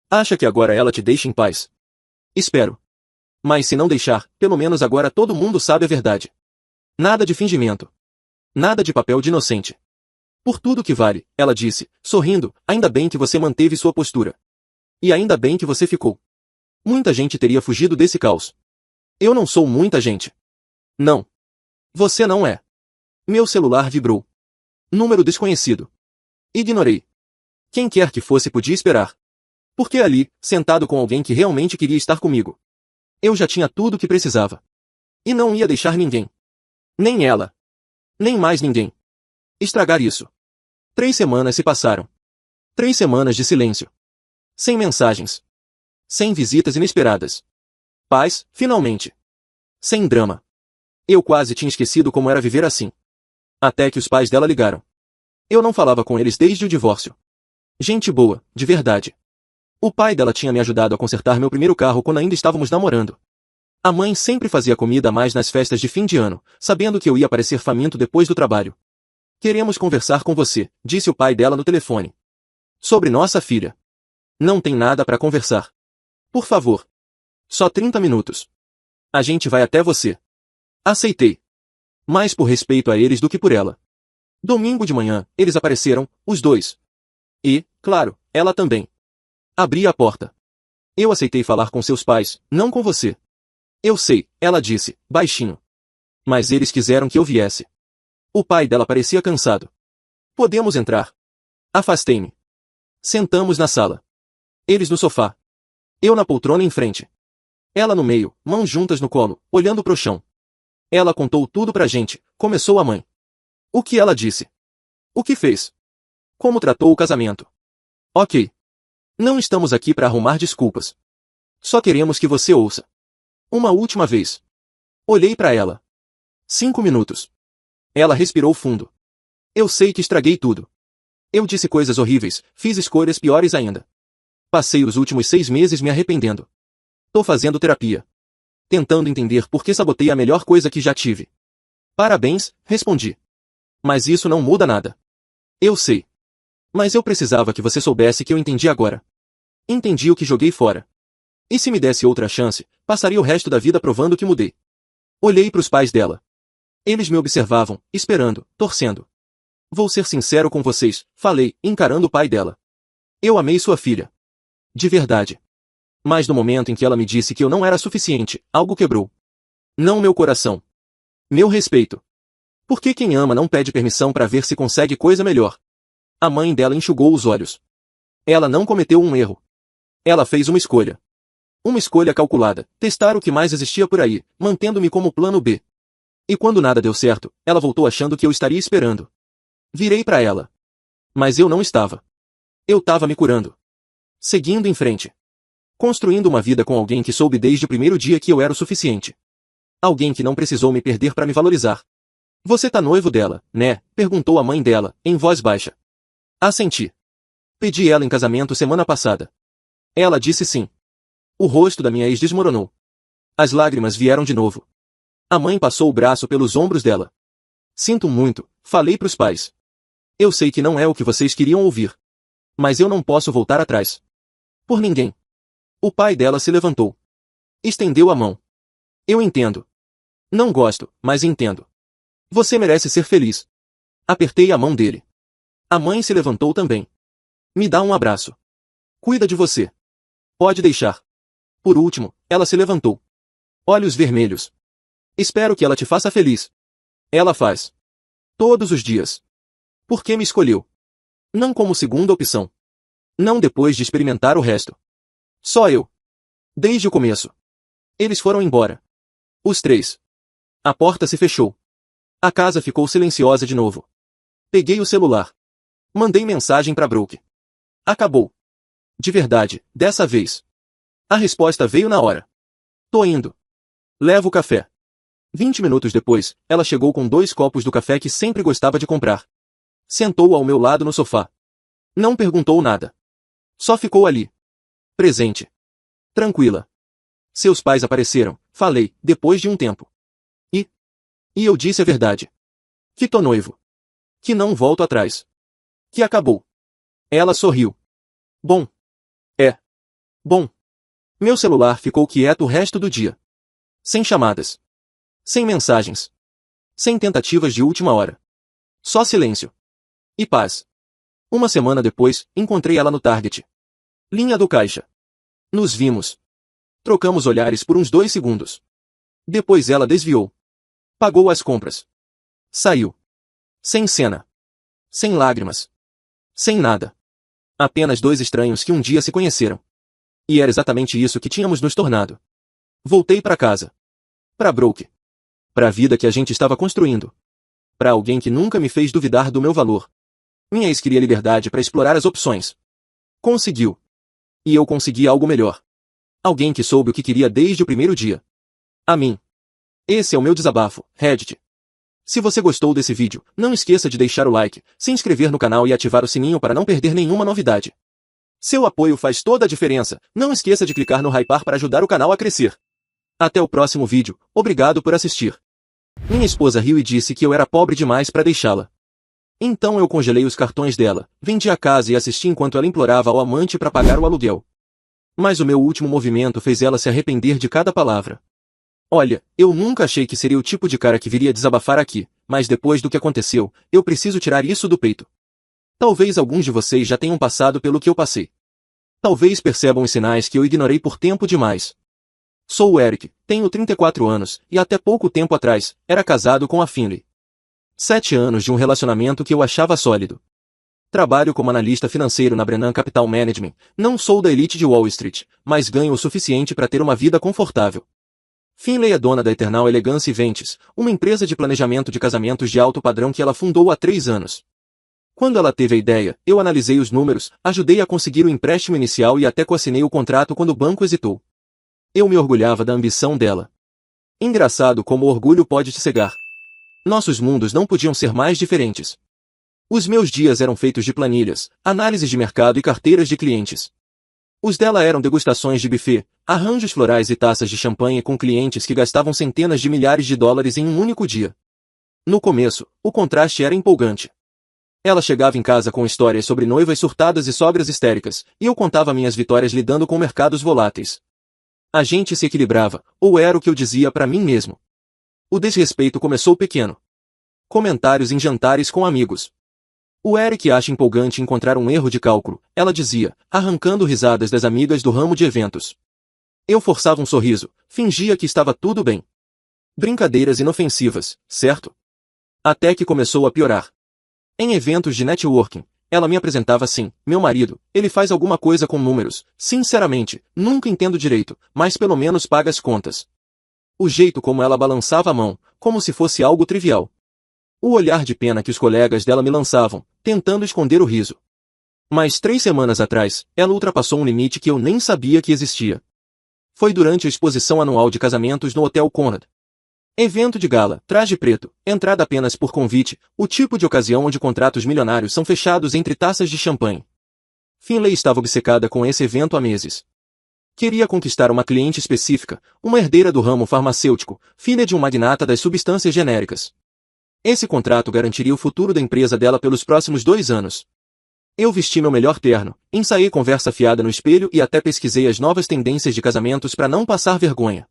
A: Acha que agora ela te deixa em paz? Espero. Mas se não deixar, pelo menos agora todo mundo sabe a verdade. Nada de fingimento. Nada de papel de inocente. Por tudo que vale, ela disse, sorrindo, ainda bem que você manteve sua postura. E ainda bem que você ficou. Muita gente teria fugido desse caos. Eu não sou muita gente. Não. Você não é. Meu celular vibrou. Número desconhecido. Ignorei. Quem quer que fosse podia esperar. Porque ali, sentado com alguém que realmente queria estar comigo. Eu já tinha tudo o que precisava. E não ia deixar ninguém. Nem ela. Nem mais ninguém. Estragar isso. 3 semanas se passaram. 3 semanas de silêncio. Sem mensagens. Sem visitas inesperadas. Paz, finalmente. Sem drama. Eu quase tinha esquecido como era viver assim. Até que os pais dela ligaram. Eu não falava com eles desde o divórcio. Gente boa, de verdade. O pai dela tinha me ajudado a consertar meu primeiro carro quando ainda estávamos namorando. A mãe sempre fazia comida a mais nas festas de fim de ano, sabendo que eu ia parecer faminto depois do trabalho. Queremos conversar com você, disse o pai dela no telefone. Sobre nossa filha. Não tem nada para conversar. Por favor. Só 30 minutos. A gente vai até você. Aceitei. Mais por respeito a eles do que por ela. Domingo de manhã, eles apareceram, os dois. E, claro, ela também. Abri a porta. Eu aceitei falar com seus pais, não com você. Eu sei, ela disse, baixinho. Mas eles quiseram que eu viesse. O pai dela parecia cansado. Podemos entrar. Afastei-me. Sentamos na sala. Eles no sofá. Eu na poltrona em frente. Ela no meio, mãos juntas no colo, olhando pro chão. Ela contou tudo pra gente, começou a mãe. O que ela disse? O que fez? Como tratou o casamento? Ok. Não estamos aqui para arrumar desculpas. Só queremos que você ouça. Uma última vez. Olhei para ela. 5 minutos. Ela respirou fundo. Eu sei que estraguei tudo. Eu disse coisas horríveis, fiz escolhas piores ainda. Passei os últimos 6 meses me arrependendo. Tô fazendo terapia. Tentando entender por que sabotei a melhor coisa que já tive. Parabéns, respondi. Mas isso não muda nada. Eu sei. Mas eu precisava que você soubesse que eu entendi agora. Entendi o que joguei fora. E se me desse outra chance, passaria o resto da vida provando que mudei. Olhei para os pais dela. Eles me observavam, esperando, torcendo. Vou ser sincero com vocês, falei, encarando o pai dela. Eu amei sua filha. De verdade. Mas no momento em que ela me disse que eu não era suficiente, algo quebrou. Não meu coração. Meu respeito. Porque quem ama não pede permissão para ver se consegue coisa melhor. A mãe dela enxugou os olhos. Ela não cometeu um erro. Ela fez uma escolha. Uma escolha calculada, testar o que mais existia por aí, mantendo-me como plano B. E quando nada deu certo, ela voltou achando que eu estaria esperando. Virei para ela. Mas eu não estava. Eu estava me curando. Seguindo em frente. Construindo uma vida com alguém que soube desde o primeiro dia que eu era o suficiente. Alguém que não precisou me perder para me valorizar. Você tá noivo dela, né? Perguntou a mãe dela, em voz baixa. Assenti. Pedi ela em casamento semana passada. Ela disse sim. O rosto da minha ex desmoronou. As lágrimas vieram de novo. A mãe passou o braço pelos ombros dela. Sinto muito, falei pros pais. Eu sei que não é o que vocês queriam ouvir. Mas eu não posso voltar atrás. Por ninguém. O pai dela se levantou. Estendeu a mão. Eu entendo. Não gosto, mas entendo. Você merece ser feliz. Apertei a mão dele. A mãe se levantou também. Me dá um abraço. Cuida de você. Pode deixar. Por último, ela se levantou. Olhos vermelhos. Espero que ela te faça feliz. Ela faz. Todos os dias. Por que me escolheu? Não como segunda opção. Não depois de experimentar o resto. Só eu. Desde o começo. Eles foram embora. Os três. A porta se fechou. A casa ficou silenciosa de novo. Peguei o celular. Mandei mensagem para Brooke. Acabou. De verdade, dessa vez. A resposta veio na hora. Tô indo. Levo o café. 20 minutos depois, ela chegou com 2 copos do café que sempre gostava de comprar. Sentou ao meu lado no sofá. Não perguntou nada. Só ficou ali. Presente. Tranquila. Seus pais apareceram, falei, depois de um tempo. E eu disse a verdade. Que tô noivo. Que não volto atrás. Que acabou. Ela sorriu. Bom. É. Bom. Meu celular ficou quieto o resto do dia. Sem chamadas. Sem mensagens. Sem tentativas de última hora. Só silêncio. E paz. Uma semana depois, encontrei ela no Target. Linha do caixa. Nos vimos. Trocamos olhares por uns 2 segundos. Depois ela desviou. Pagou as compras. Saiu. Sem cena. Sem lágrimas. Sem nada. Apenas 2 estranhos que um dia se conheceram. E era exatamente isso que tínhamos nos tornado. Voltei para casa. Para Brooke. Para a vida que a gente estava construindo. Para alguém que nunca me fez duvidar do meu valor. Minha ex queria liberdade para explorar as opções. Conseguiu. E eu consegui algo melhor. Alguém que soube o que queria desde o primeiro dia. A mim. Esse é o meu desabafo, Reddit. Se você gostou desse vídeo, não esqueça de deixar o like, se inscrever no canal e ativar o sininho para não perder nenhuma novidade. Seu apoio faz toda a diferença, não esqueça de clicar no hypar para ajudar o canal a crescer. Até o próximo vídeo, obrigado por assistir. Minha esposa riu e disse que eu era pobre demais para deixá-la. Então eu congelei os cartões dela, vendi a casa e assisti enquanto ela implorava ao amante para pagar o aluguel. Mas o meu último movimento fez ela se arrepender de cada palavra. Olha, eu nunca achei que seria o tipo de cara que viria desabafar aqui, mas depois do que aconteceu, eu preciso tirar isso do peito. Talvez alguns de vocês já tenham passado pelo que eu passei. Talvez percebam os sinais que eu ignorei por tempo demais. Sou o Eric, tenho 34 anos, e até pouco tempo atrás, era casado com a Finley. 7 anos de um relacionamento que eu achava sólido. Trabalho como analista financeiro na Brennan Capital Management, não sou da elite de Wall Street, mas ganho o suficiente para ter uma vida confortável. Finley é dona da Eternal Elegance Events, uma empresa de planejamento de casamentos de alto padrão que ela fundou há 3 anos. Quando ela teve a ideia, eu analisei os números, ajudei a conseguir o empréstimo inicial e até coassinei o contrato quando o banco hesitou. Eu me orgulhava da ambição dela. Engraçado como o orgulho pode te cegar. Nossos mundos não podiam ser mais diferentes. Os meus dias eram feitos de planilhas, análises de mercado e carteiras de clientes. Os dela eram degustações de buffet, arranjos florais e taças de champanhe com clientes que gastavam centenas de milhares de dólares em um único dia. No começo, o contraste era empolgante. Ela chegava em casa com histórias sobre noivas surtadas e sogras histéricas, e eu contava minhas vitórias lidando com mercados voláteis. A gente se equilibrava, ou era o que eu dizia para mim mesmo. O desrespeito começou pequeno. Comentários em jantares com amigos. O Eric acha empolgante encontrar um erro de cálculo, ela dizia, arrancando risadas das amigas do ramo de eventos. Eu forçava um sorriso, fingia que estava tudo bem. Brincadeiras inofensivas, certo? Até que começou a piorar. Em eventos de networking, ela me apresentava assim, meu marido, ele faz alguma coisa com números, sinceramente, nunca entendo direito, mas pelo menos paga as contas. O jeito como ela balançava a mão, como se fosse algo trivial. O olhar de pena que os colegas dela me lançavam, tentando esconder o riso. Mas 3 semanas atrás, ela ultrapassou um limite que eu nem sabia que existia. Foi durante a exposição anual de casamentos no Hotel Conrad. Evento de gala, traje preto, entrada apenas por convite, o tipo de ocasião onde contratos milionários são fechados entre taças de champanhe. Finlay estava obcecada com esse evento há meses. Queria conquistar uma cliente específica, uma herdeira do ramo farmacêutico, filha de um magnata das substâncias genéricas. Esse contrato garantiria o futuro da empresa dela pelos próximos 2 anos. Eu vesti meu melhor terno, ensaiei conversa fiada no espelho e até pesquisei as novas tendências de casamentos para não passar vergonha.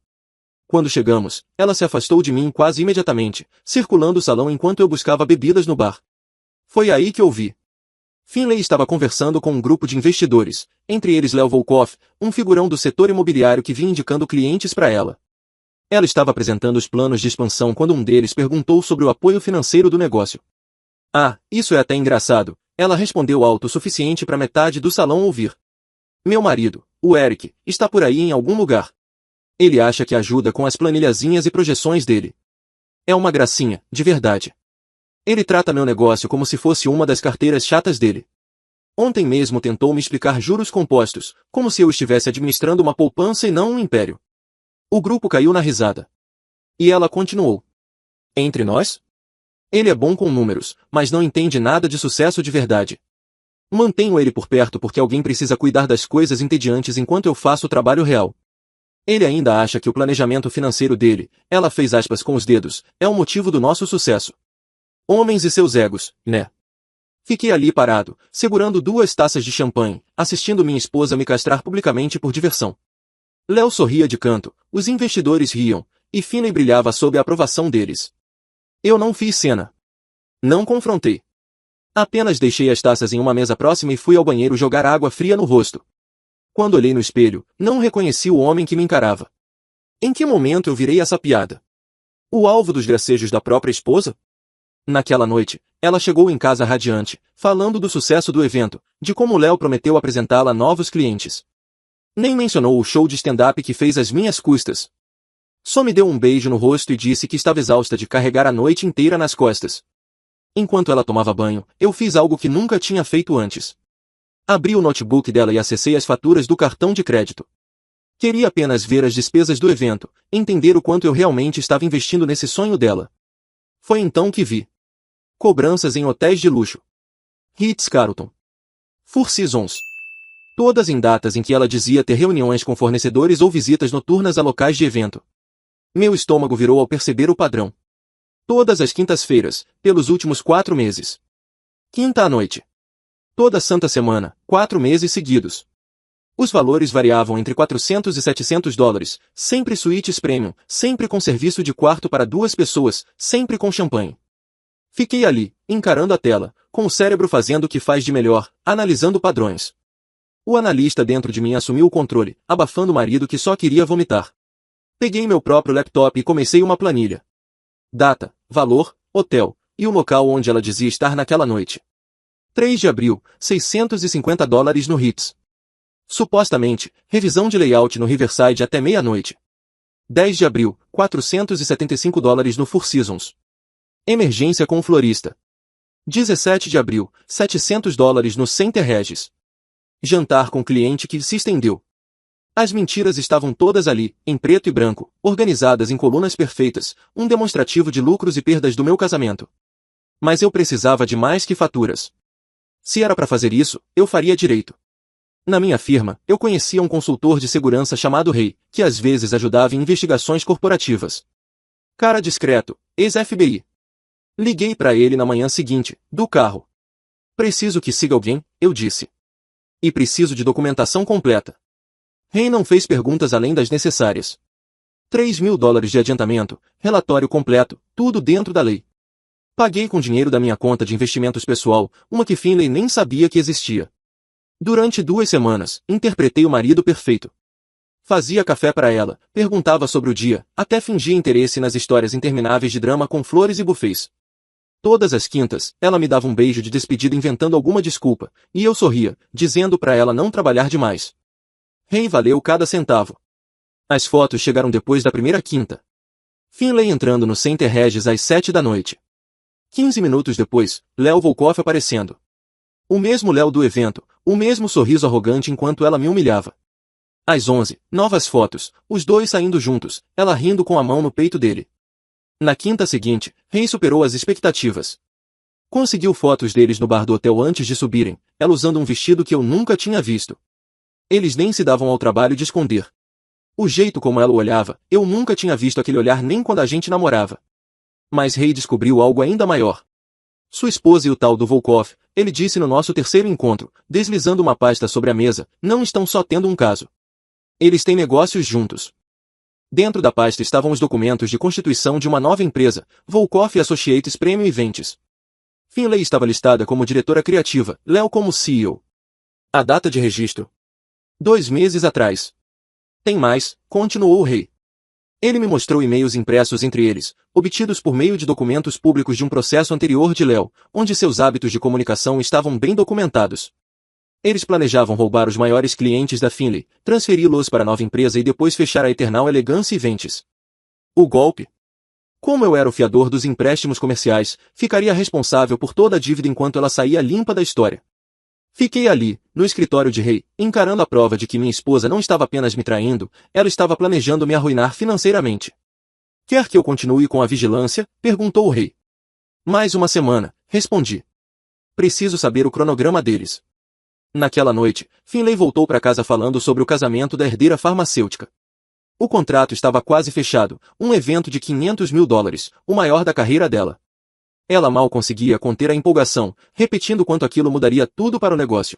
A: Quando chegamos, ela se afastou de mim quase imediatamente, circulando o salão enquanto eu buscava bebidas no bar. Foi aí que eu vi. Finlay estava conversando com um grupo de investidores, entre eles Leo Volkov, um figurão do setor imobiliário que vinha indicando clientes para ela. Ela estava apresentando os planos de expansão quando um deles perguntou sobre o apoio financeiro do negócio. Ah, isso é até engraçado, ela respondeu alto o suficiente para metade do salão ouvir. Meu marido, o Eric, está por aí em algum lugar. Ele acha que ajuda com as planilhazinhas e projeções dele. É uma gracinha, de verdade. Ele trata meu negócio como se fosse uma das carteiras chatas dele. Ontem mesmo tentou me explicar juros compostos, como se eu estivesse administrando uma poupança e não um império. O grupo caiu na risada. E ela continuou. Entre nós? Ele é bom com números, mas não entende nada de sucesso de verdade. Mantenho ele por perto porque alguém precisa cuidar das coisas entediantes enquanto eu faço o trabalho real. Ele ainda acha que o planejamento financeiro dele, ela fez aspas com os dedos, é o motivo do nosso sucesso. Homens e seus egos, né? Fiquei ali parado, segurando 2 taças de champanhe, assistindo minha esposa me castrar publicamente por diversão. Léo sorria de canto, os investidores riam, e Finlay brilhava sob a aprovação deles. Eu não fiz cena. Não confrontei. Apenas deixei as taças em uma mesa próxima e fui ao banheiro jogar água fria no rosto. Quando olhei no espelho, não reconheci o homem que me encarava. Em que momento eu virei essa piada? O alvo dos gracejos da própria esposa? Naquela noite, ela chegou em casa radiante, falando do sucesso do evento, de como Léo prometeu apresentá-la a novos clientes. Nem mencionou o show de stand-up que fez às minhas custas. Só me deu um beijo no rosto e disse que estava exausta de carregar a noite inteira nas costas. Enquanto ela tomava banho, eu fiz algo que nunca tinha feito antes. Abri o notebook dela e acessei as faturas do cartão de crédito. Queria apenas ver as despesas do evento, entender o quanto eu realmente estava investindo nesse sonho dela. Foi então que vi. Cobranças em hotéis de luxo. Ritz-Carlton. Four Seasons. Todas em datas em que ela dizia ter reuniões com fornecedores ou visitas noturnas a locais de evento. Meu estômago virou ao perceber o padrão. Todas as quintas-feiras, pelos últimos 4 meses. Quinta à noite. Toda santa semana, 4 meses seguidos. Os valores variavam entre 400 e 700 dólares, sempre suítes premium, sempre com serviço de quarto para 2 pessoas, sempre com champanhe. Fiquei ali, encarando a tela, com o cérebro fazendo o que faz de melhor, analisando padrões. O analista dentro de mim assumiu o controle, abafando o marido que só queria vomitar. Peguei meu próprio laptop e comecei uma planilha. Data, valor, hotel, e o local onde ela dizia estar naquela noite. 3 de abril, 650 dólares no Ritz. Supostamente, revisão de layout no Riverside até meia-noite. 10 de abril, 475 dólares no Four Seasons. Emergência com o florista. 17 de abril, 700 dólares no Center Regis. Jantar com cliente que se estendeu. As mentiras estavam todas ali, em preto e branco, organizadas em colunas perfeitas, um demonstrativo de lucros e perdas do meu casamento. Mas eu precisava de mais que faturas. Se era para fazer isso, eu faria direito. Na minha firma, eu conhecia um consultor de segurança chamado Ray, que às vezes ajudava em investigações corporativas. Cara discreto, ex-FBI. Liguei para ele na manhã seguinte, do carro. Preciso que siga alguém, eu disse. E preciso de documentação completa. Ray não fez perguntas além das necessárias. 3.000 dólares de adiantamento, relatório completo, tudo dentro da lei. Paguei com dinheiro da minha conta de investimentos pessoal, uma que Finlay nem sabia que existia. Durante 2 semanas, interpretei o marido perfeito. Fazia café para ela, perguntava sobre o dia, até fingia interesse nas histórias intermináveis de drama com flores e buffets. Todas as quintas, ela me dava um beijo de despedida inventando alguma desculpa, e eu sorria, dizendo para ela não trabalhar demais. Ray valeu cada centavo. As fotos chegaram depois da primeira quinta. Finlay entrando no Center Regis às 7 da noite. 15 minutos depois, Léo Volkov aparecendo. O mesmo Léo do evento, o mesmo sorriso arrogante enquanto ela me humilhava. Às 11, novas fotos, os dois saindo juntos, ela rindo com a mão no peito dele. Na quinta seguinte, Ray superou as expectativas. Conseguiu fotos deles no bar do hotel antes de subirem, ela usando um vestido que eu nunca tinha visto. Eles nem se davam ao trabalho de esconder. O jeito como ela o olhava, eu nunca tinha visto aquele olhar nem quando a gente namorava. Mas Ray descobriu algo ainda maior. Sua esposa e o tal do Volkov, ele disse no nosso terceiro encontro, deslizando uma pasta sobre a mesa, não estão só tendo um caso. Eles têm negócios juntos. Dentro da pasta estavam os documentos de constituição de uma nova empresa, Volkov Associates Premium Events. Finlay estava listada como diretora criativa, Léo como CEO. A data de registro? 2 meses atrás. Tem mais, continuou o Rei. Ele me mostrou e-mails impressos entre eles, obtidos por meio de documentos públicos de um processo anterior de Léo, onde seus hábitos de comunicação estavam bem documentados. Eles planejavam roubar os maiores clientes da Finlay, transferi-los para a nova empresa e depois fechar a Eternal Elegance Events. O golpe? Como eu era o fiador dos empréstimos comerciais, ficaria responsável por toda a dívida enquanto ela saía limpa da história. Fiquei ali, no escritório de Ray, encarando a prova de que minha esposa não estava apenas me traindo, ela estava planejando me arruinar financeiramente. Quer que eu continue com a vigilância? Perguntou o Ray. Mais uma semana, respondi. Preciso saber o cronograma deles. Naquela noite, Finlay voltou para casa falando sobre o casamento da herdeira farmacêutica. O contrato estava quase fechado, um evento de $500 mil, o maior da carreira dela. Ela mal conseguia conter a empolgação, repetindo quanto aquilo mudaria tudo para o negócio.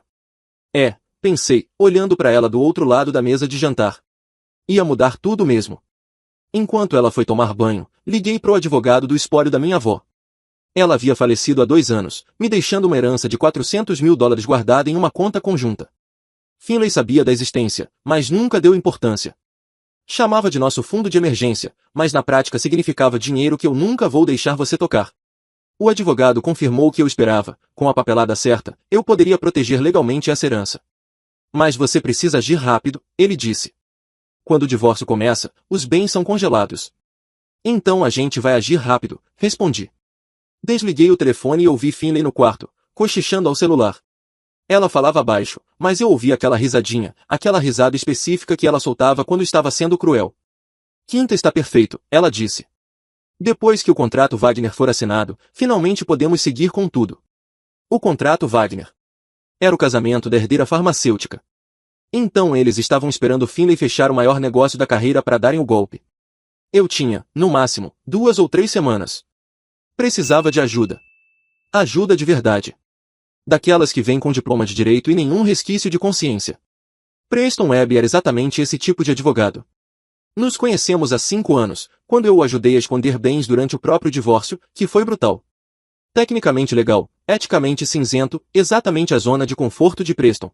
A: Pensei, olhando para ela do outro lado da mesa de jantar. Ia mudar tudo mesmo. Enquanto ela foi tomar banho, liguei pro advogado do espólio da minha avó. Ela havia falecido há 2 anos, me deixando uma herança de $400 mil guardada em uma conta conjunta. Finlay sabia da existência, mas nunca deu importância. Chamava de nosso fundo de emergência, mas na prática significava dinheiro que eu nunca vou deixar você tocar. O advogado confirmou o que eu esperava, com a papelada certa, eu poderia proteger legalmente essa herança. Mas você precisa agir rápido, ele disse. Quando o divórcio começa, os bens são congelados. Então a gente vai agir rápido, respondi. Desliguei o telefone e ouvi Finlay no quarto, cochichando ao celular. Ela falava baixo, mas eu ouvi aquela risadinha, aquela risada específica que ela soltava quando estava sendo cruel. Quinta está perfeito, ela disse. Depois que o contrato Wagner for assinado, finalmente podemos seguir com tudo. O contrato Wagner. Era o casamento da herdeira farmacêutica. Então eles estavam esperando Finlay fechar o maior negócio da carreira para darem o golpe. Eu tinha, no máximo, 2 ou 3 semanas. Precisava de ajuda. Ajuda de verdade. Daquelas que vêm com diploma de direito e nenhum resquício de consciência. Preston Webb era exatamente esse tipo de advogado. Nos conhecemos há 5 anos, quando eu o ajudei a esconder bens durante o próprio divórcio, que foi brutal. Tecnicamente legal, eticamente cinzento, exatamente a zona de conforto de Preston.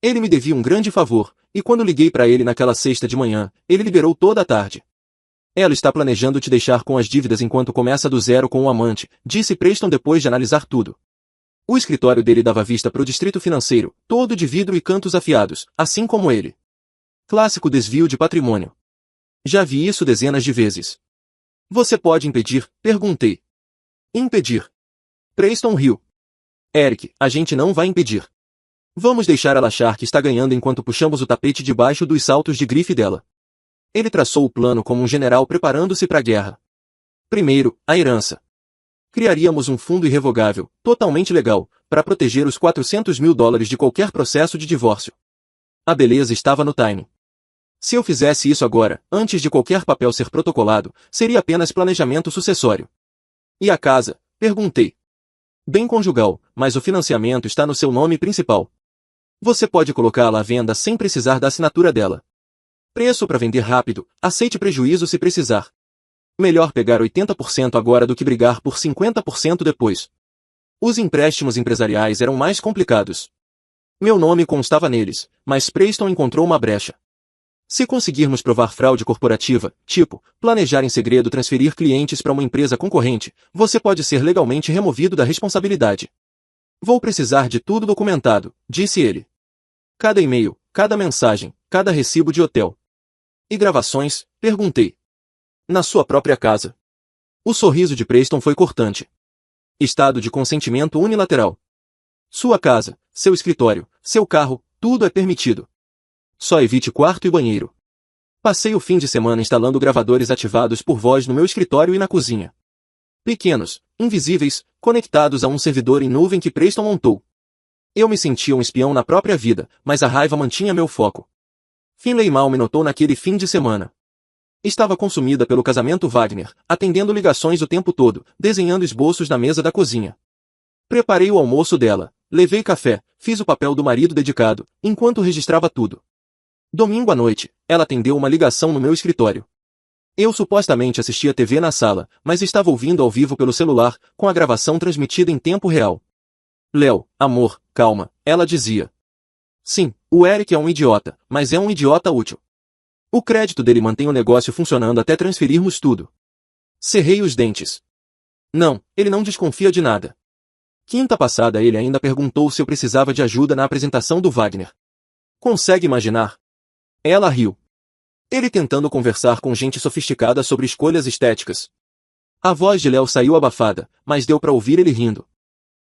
A: Ele me devia um grande favor, e quando liguei para ele naquela sexta de manhã, ele liberou toda a tarde. Ela está planejando te deixar com as dívidas enquanto começa do zero com o amante, disse Preston depois de analisar tudo. O escritório dele dava vista para o distrito financeiro, todo de vidro e cantos afiados, assim como ele. Clássico desvio de patrimônio. Já vi isso dezenas de vezes. Você pode impedir? Perguntei. Impedir. Preston riu. Eric, a gente não vai impedir. Vamos deixar ela achar que está ganhando enquanto puxamos o tapete debaixo dos saltos de grife dela. Ele traçou o plano como um general preparando-se para a guerra. Primeiro, a herança. Criaríamos um fundo irrevogável, totalmente legal, para proteger os $400 mil de qualquer processo de divórcio. A beleza estava no timing. Se eu fizesse isso agora, antes de qualquer papel ser protocolado, seria apenas planejamento sucessório. E a casa? Perguntei. Bem conjugal, mas o financiamento está no seu nome principal. Você pode colocá-la à venda sem precisar da assinatura dela. Preço para vender rápido, aceite prejuízo se precisar. Melhor pegar 80% agora do que brigar por 50% depois. Os empréstimos empresariais eram mais complicados. Meu nome constava neles, mas Preston encontrou uma brecha. Se conseguirmos provar fraude corporativa, tipo, planejar em segredo transferir clientes para uma empresa concorrente, você pode ser legalmente removido da responsabilidade. Vou precisar de tudo documentado, disse ele. Cada e-mail, cada mensagem, cada recibo de hotel. E gravações? Perguntei. Na sua própria casa. O sorriso de Preston foi cortante. Estado de consentimento unilateral. Sua casa, seu escritório, seu carro, tudo é permitido. Só evite quarto e banheiro. Passei o fim de semana instalando gravadores ativados por voz no meu escritório e na cozinha. Pequenos, invisíveis, conectados a um servidor em nuvem que Preston montou. Eu me sentia um espião na própria vida, mas a raiva mantinha meu foco. Finlay mal me notou naquele fim de semana. Estava consumida pelo casamento Wagner, atendendo ligações o tempo todo, desenhando esboços na mesa da cozinha. Preparei o almoço dela, levei café, fiz o papel do marido dedicado, enquanto registrava tudo. Domingo à noite, ela atendeu uma ligação no meu escritório. Eu supostamente assistia TV na sala, mas estava ouvindo ao vivo pelo celular, com a gravação transmitida em tempo real. Léo, amor, calma, ela dizia. Sim, o Eric é um idiota, mas é um idiota útil. O crédito dele mantém o negócio funcionando até transferirmos tudo. Cerrei os dentes. Não, ele não desconfia de nada. Quinta passada ele ainda perguntou se eu precisava de ajuda na apresentação do Wagner. Consegue imaginar? Ela riu. Ele tentando conversar com gente sofisticada sobre escolhas estéticas. A voz de Léo saiu abafada, mas deu para ouvir ele rindo.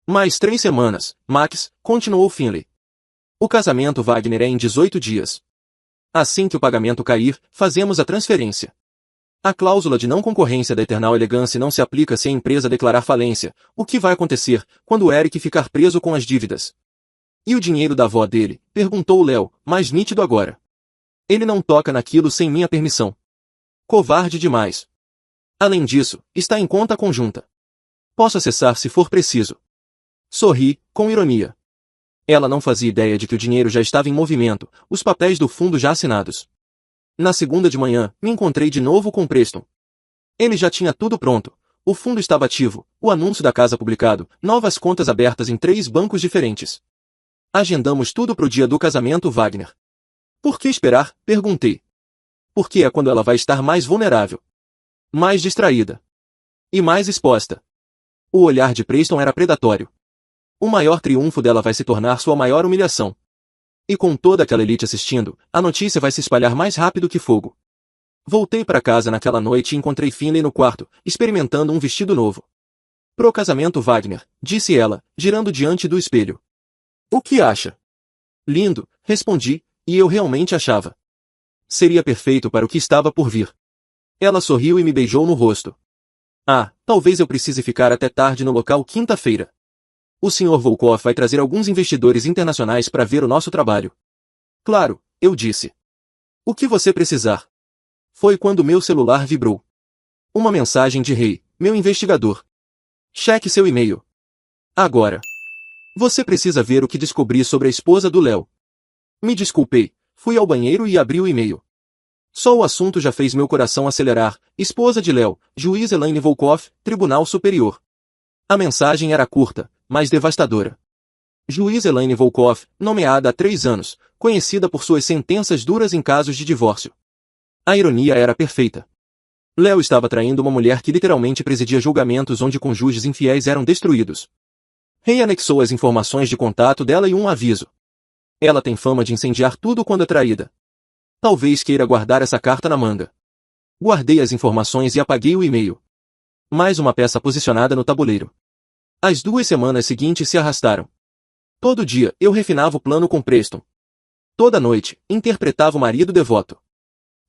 A: Mais 3 semanas, Max, continuou Finlay. O casamento Wagner é em 18 dias. Assim que o pagamento cair, fazemos a transferência. A cláusula de não concorrência da Eternal Elegance não se aplica se a empresa declarar falência. O que vai acontecer quando o Eric ficar preso com as dívidas? E o dinheiro da avó dele? Perguntou Léo, mais nítido agora. Ele não toca naquilo sem minha permissão. Covarde demais. Além disso, está em conta conjunta. Posso acessar se for preciso. Sorri, com ironia. Ela não fazia ideia de que o dinheiro já estava em movimento, os papéis do fundo já assinados. Na segunda de manhã, me encontrei de novo com Preston. Ele já tinha tudo pronto. O fundo estava ativo, o anúncio da casa publicado, novas contas abertas em 3 bancos diferentes. Agendamos tudo pro dia do casamento Wagner. Por que esperar? Perguntei. Porque é quando ela vai estar mais vulnerável. Mais distraída. E mais exposta. O olhar de Preston era predatório. O maior triunfo dela vai se tornar sua maior humilhação. E com toda aquela elite assistindo, a notícia vai se espalhar mais rápido que fogo. Voltei para casa naquela noite e encontrei Finlay no quarto, experimentando um vestido novo. Pro casamento Wagner, disse ela, girando diante do espelho. O que acha? Lindo, respondi, e eu realmente achava. Seria perfeito para o que estava por vir. Ela sorriu e me beijou no rosto. Ah, talvez eu precise ficar até tarde no local quinta-feira. O Sr. Volkov vai trazer alguns investidores internacionais para ver o nosso trabalho. Claro, eu disse. O que você precisar? Foi quando meu celular vibrou. Uma mensagem de Ray, meu investigador. Cheque seu e-mail. Agora. Você precisa ver o que descobri sobre a esposa do Léo. Me desculpei, fui ao banheiro e abri o e-mail. Só o assunto já fez meu coração acelerar. Esposa de Léo, juiz Elaine Volkov, Tribunal Superior. A mensagem era curta, mas devastadora. Juiz Elaine Volkov, nomeada há 3 anos, conhecida por suas sentenças duras em casos de divórcio. A ironia era perfeita. Léo estava traindo uma mulher que literalmente presidia julgamentos onde cônjuges infiéis eram destruídos. Ray anexou as informações de contato dela e um aviso. Ela tem fama de incendiar tudo quando é traída. Talvez queira guardar essa carta na manga. Guardei as informações e apaguei o e-mail. Mais uma peça posicionada no tabuleiro. As 2 semanas seguintes se arrastaram. Todo dia, eu refinava o plano com Preston. Toda noite, interpretava o marido devoto.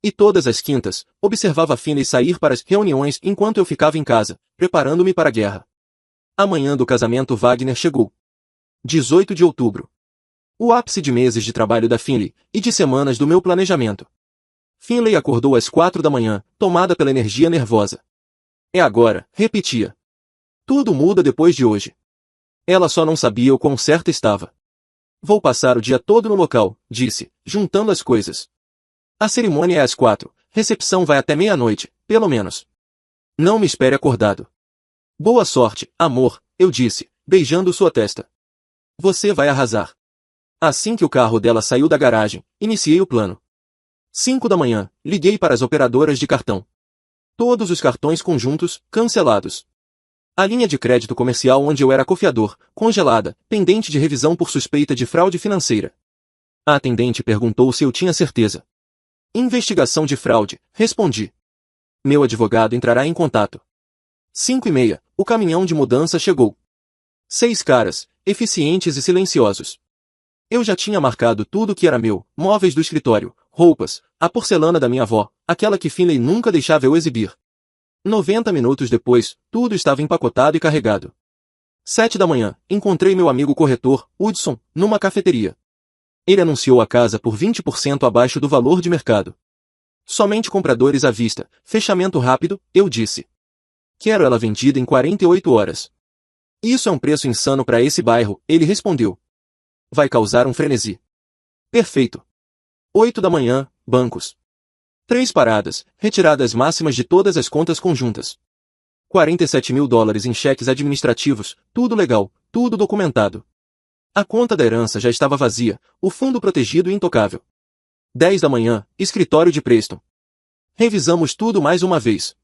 A: E todas as quintas, observava Finlay sair para as reuniões enquanto eu ficava em casa, preparando-me para a guerra. A manhã do casamento Wagner chegou. 18 de outubro. O ápice de meses de trabalho da Finlay, e de semanas do meu planejamento. Finlay acordou às 4 da manhã, tomada pela energia nervosa. É agora, repetia. Tudo muda depois de hoje. Ela só não sabia o quão certa estava. Vou passar o dia todo no local, disse, juntando as coisas. A cerimônia é às 4, recepção vai até meia-noite, pelo menos. Não me espere acordado. Boa sorte, amor, eu disse, beijando sua testa. Você vai arrasar. Assim que o carro dela saiu da garagem, iniciei o plano. 5 da manhã, liguei para as operadoras de cartão. Todos os cartões conjuntos, cancelados. A linha de crédito comercial onde eu era cofiador, congelada, pendente de revisão por suspeita de fraude financeira. A atendente perguntou se eu tinha certeza. Investigação de fraude, respondi. Meu advogado entrará em contato. 5:30, o caminhão de mudança chegou. 6 caras, eficientes e silenciosos. Eu já tinha marcado tudo que era meu, móveis do escritório, roupas, a porcelana da minha avó, aquela que Finlay nunca deixava eu exibir. 90 minutos depois, tudo estava empacotado e carregado. 7 da manhã, encontrei meu amigo corretor, Hudson, numa cafeteria. Ele anunciou a casa por 20% abaixo do valor de mercado. Somente compradores à vista, fechamento rápido, eu disse. Quero ela vendida em 48 horas. Isso é um preço insano para esse bairro, ele respondeu. Vai causar um frenesi. Perfeito. 8 da manhã, bancos. 3 paradas, retiradas máximas de todas as contas conjuntas. 47 mil dólares em cheques administrativos, tudo legal, tudo documentado. A conta da herança já estava vazia, o fundo protegido e intocável. 10 da manhã, escritório de Preston. Revisamos tudo mais uma vez.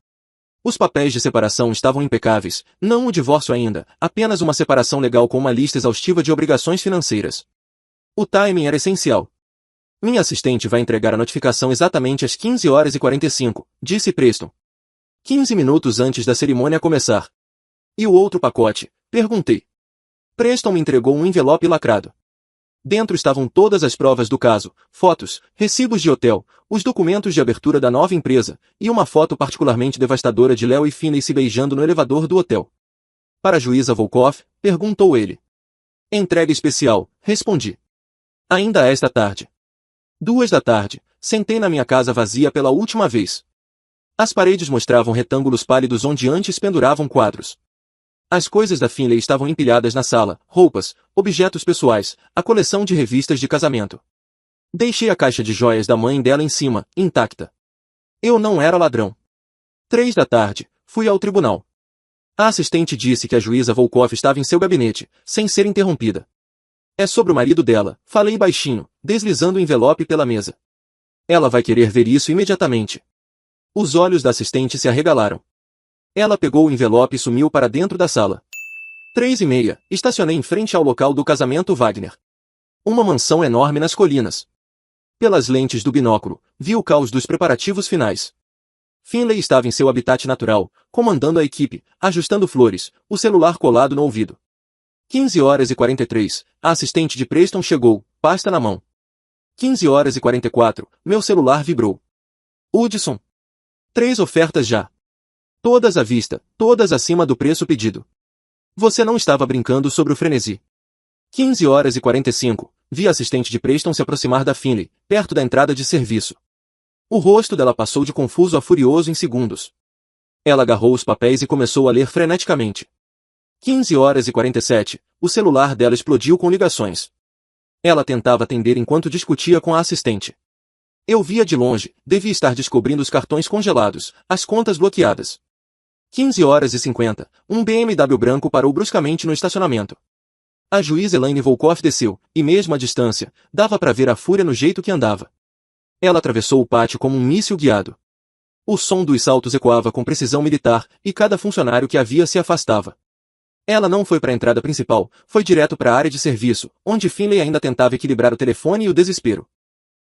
A: Os papéis de separação estavam impecáveis, não o divórcio ainda, apenas uma separação legal com uma lista exaustiva de obrigações financeiras. O timing era essencial. Minha assistente vai entregar a notificação exatamente às 15h45, disse Preston. 15 minutos antes da cerimônia começar. E o outro pacote? Perguntei. Preston me entregou um envelope lacrado. Dentro estavam todas as provas do caso, fotos, recibos de hotel, os documentos de abertura da nova empresa, e uma foto particularmente devastadora de Léo e Finlay se beijando no elevador do hotel. Para a juíza Volkoff, perguntou ele. Entrega especial, respondi. Ainda esta tarde. 2 da tarde, sentei na minha casa vazia pela última vez. As paredes mostravam retângulos pálidos onde antes penduravam quadros. As coisas da Finlay estavam empilhadas na sala, roupas, objetos pessoais, a coleção de revistas de casamento. Deixei a caixa de joias da mãe dela em cima, intacta. Eu não era ladrão. 3 da tarde, fui ao tribunal. A assistente disse que a juíza Volkoff estava em seu gabinete, sem ser interrompida. É sobre o marido dela, falei baixinho, deslizando o envelope pela mesa. Ela vai querer ver isso imediatamente. Os olhos da assistente se arregalaram. Ela pegou o envelope e sumiu para dentro da sala. 3:30, estacionei em frente ao local do casamento Wagner. Uma mansão enorme nas colinas. Pelas lentes do binóculo, vi o caos dos preparativos finais. Finlay estava em seu habitat natural, comandando a equipe, ajustando flores, o celular colado no ouvido. 15h43, a assistente de Preston chegou, pasta na mão. 15h44, meu celular vibrou. Hudson. 3 ofertas já. Todas à vista, todas acima do preço pedido. Você não estava brincando sobre o frenesi. 15h45, vi a assistente de Preston se aproximar da Finlay, perto da entrada de serviço. O rosto dela passou de confuso a furioso em segundos. Ela agarrou os papéis e começou a ler freneticamente. 15h47, o celular dela explodiu com ligações. Ela tentava atender enquanto discutia com a assistente. Eu via de longe, devia estar descobrindo os cartões congelados, as contas bloqueadas. 15h50, um BMW branco parou bruscamente no estacionamento. A juíza Elaine Volkoff desceu, e mesmo à distância, dava para ver a fúria no jeito que andava. Ela atravessou o pátio como um míssil guiado. O som dos saltos ecoava com precisão militar, e cada funcionário que havia se afastava. Ela não foi para a entrada principal, foi direto para a área de serviço, onde Finlay ainda tentava equilibrar o telefone e o desespero.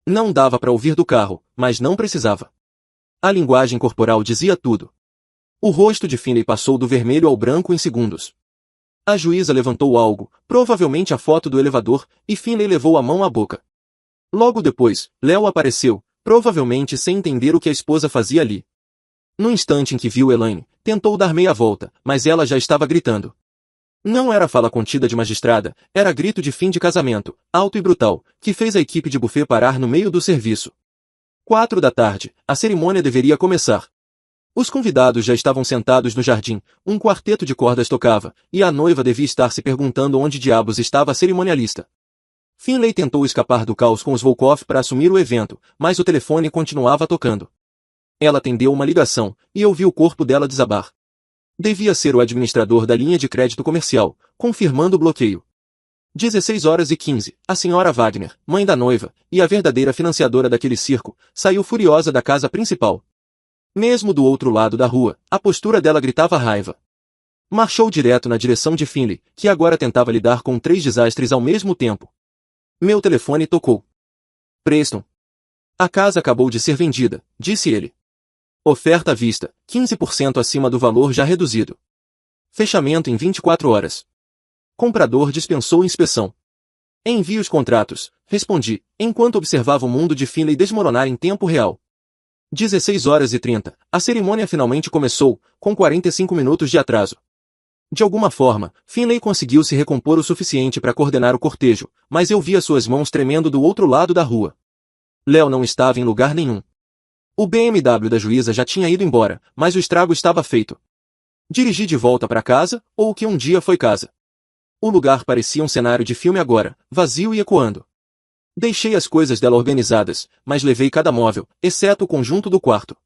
A: Não dava para ouvir do carro, mas não precisava. A linguagem corporal dizia tudo. O rosto de Finlay passou do vermelho ao branco em segundos. A juíza levantou algo, provavelmente a foto do elevador, e Finlay levou a mão à boca. Logo depois, Léo apareceu, provavelmente sem entender o que a esposa fazia ali. No instante em que viu Elaine, tentou dar meia volta, mas ela já estava gritando. Não era fala contida de magistrada, era grito de fim de casamento, alto e brutal, que fez a equipe de buffet parar no meio do serviço. 4 da tarde, a cerimônia deveria começar. Os convidados já estavam sentados no jardim, um quarteto de cordas tocava, e a noiva devia estar se perguntando onde diabos estava a cerimonialista. Finlay tentou escapar do caos com os Volkoff para assumir o evento, mas o telefone continuava tocando. Ela atendeu uma ligação, e ouviu o corpo dela desabar. Devia ser o administrador da linha de crédito comercial, confirmando o bloqueio. 16h15, a senhora Wagner, mãe da noiva, e a verdadeira financiadora daquele circo, saiu furiosa da casa principal. Mesmo do outro lado da rua, a postura dela gritava raiva. Marchou direto na direção de Finlay, que agora tentava lidar com 3 desastres ao mesmo tempo. Meu telefone tocou. Preston. A casa acabou de ser vendida, disse ele. Oferta à vista, 15% acima do valor já reduzido. Fechamento em 24 horas. Comprador dispensou inspeção. Envie os contratos, respondi, enquanto observava o mundo de Finlay desmoronar em tempo real. 16h30, a cerimônia finalmente começou, com 45 minutos de atraso. De alguma forma, Finlay conseguiu se recompor o suficiente para coordenar o cortejo, mas eu via suas mãos tremendo do outro lado da rua. Léo não estava em lugar nenhum. O BMW da juíza já tinha ido embora, mas o estrago estava feito. Dirigi de volta para casa, ou o que um dia foi casa. O lugar parecia um cenário de filme agora, vazio e ecoando. Deixei as coisas dela organizadas, mas levei cada móvel, exceto o conjunto do quarto.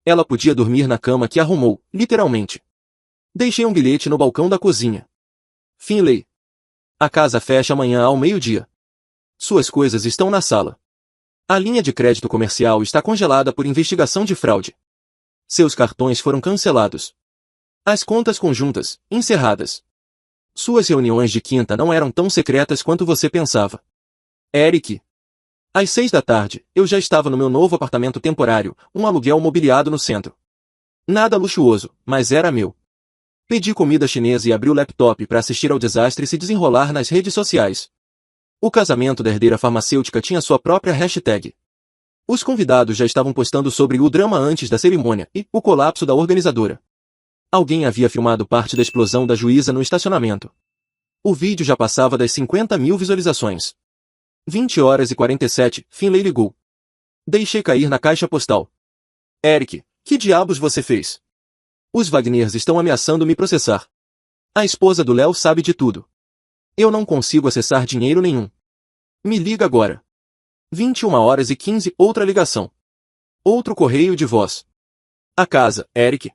A: Ela podia dormir na cama que arrumou, literalmente. Deixei um bilhete no balcão da cozinha. Finlay. A casa fecha amanhã ao meio-dia. Suas coisas estão na sala. A linha de crédito comercial está congelada por investigação de fraude. Seus cartões foram cancelados. As contas conjuntas, encerradas. Suas reuniões de quinta não eram tão secretas quanto você pensava. Eric. Às 6 da tarde, eu já estava no meu novo apartamento temporário, um aluguel mobiliado no centro. Nada luxuoso, mas era meu. Pedi comida chinesa e abri o laptop para assistir ao desastre se desenrolar nas redes sociais. O casamento da herdeira farmacêutica tinha sua própria hashtag. Os convidados já estavam postando sobre o drama antes da cerimônia e o colapso da organizadora. Alguém havia filmado parte da explosão da juíza no estacionamento. O vídeo já passava das 50 mil visualizações. 20h47, Finlay ligou. Deixei cair na caixa postal. Eric, que diabos você fez? Os Wagners estão ameaçando me processar. A esposa do Léo sabe de tudo. Eu não consigo acessar dinheiro nenhum. Me liga agora. 21h15, outra ligação. Outro correio de voz. A casa, Eric.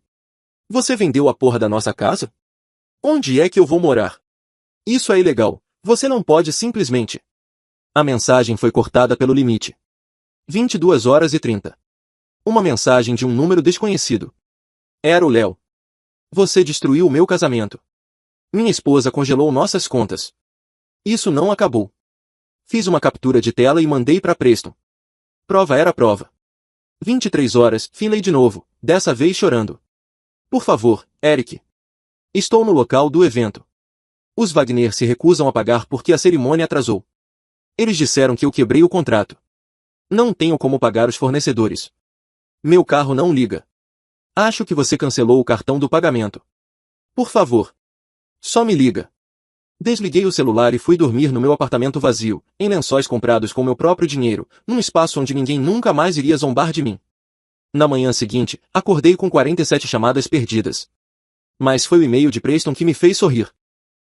A: Você vendeu a porra da nossa casa? Onde é que eu vou morar? Isso é ilegal. Você não pode simplesmente... A mensagem foi cortada pelo limite. 22h30. Uma mensagem de um número desconhecido. Era o Léo. Você destruiu o meu casamento. Minha esposa congelou nossas contas. Isso não acabou. Fiz uma captura de tela e mandei para Preston. Prova era prova. 23h, Finlay de novo, dessa vez chorando. Por favor, Eric. Estou no local do evento. Os Wagner se recusam a pagar porque a cerimônia atrasou. Eles disseram que eu quebrei o contrato. Não tenho como pagar os fornecedores. Meu carro não liga. Acho que você cancelou o cartão do pagamento. Por favor. Só me liga. Desliguei o celular e fui dormir no meu apartamento vazio, em lençóis comprados com meu próprio dinheiro, num espaço onde ninguém nunca mais iria zombar de mim. Na manhã seguinte, acordei com 47 chamadas perdidas. Mas foi o e-mail de Preston que me fez sorrir.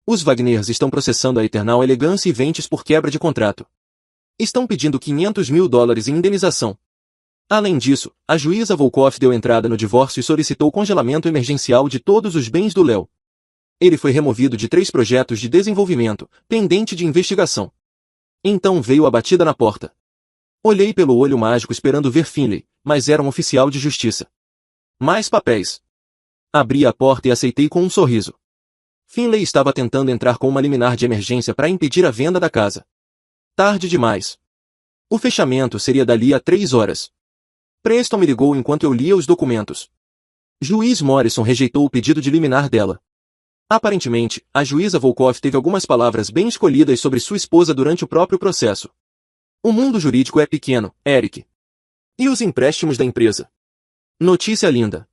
A: Os Wagners estão processando a Eternal Elegance Events por quebra de contrato. Estão pedindo $500 mil em indenização. Além disso, a juíza Volkoff deu entrada no divórcio e solicitou congelamento emergencial de todos os bens do Léo. Ele foi removido de 3 projetos de desenvolvimento, pendente de investigação. Então veio a batida na porta. Olhei pelo olho mágico esperando ver Finlay, mas era um oficial de justiça. Mais papéis. Abri a porta e aceitei com um sorriso. Finlay estava tentando entrar com uma liminar de emergência para impedir a venda da casa. Tarde demais. O fechamento seria dali a 3 horas. Preston me ligou enquanto eu lia os documentos. Juiz Morrison rejeitou o pedido de liminar dela. Aparentemente, a juíza Volkoff teve algumas palavras bem escolhidas sobre sua esposa durante o próprio processo. O mundo jurídico é pequeno, Eric. E os empréstimos da empresa? Notícia linda.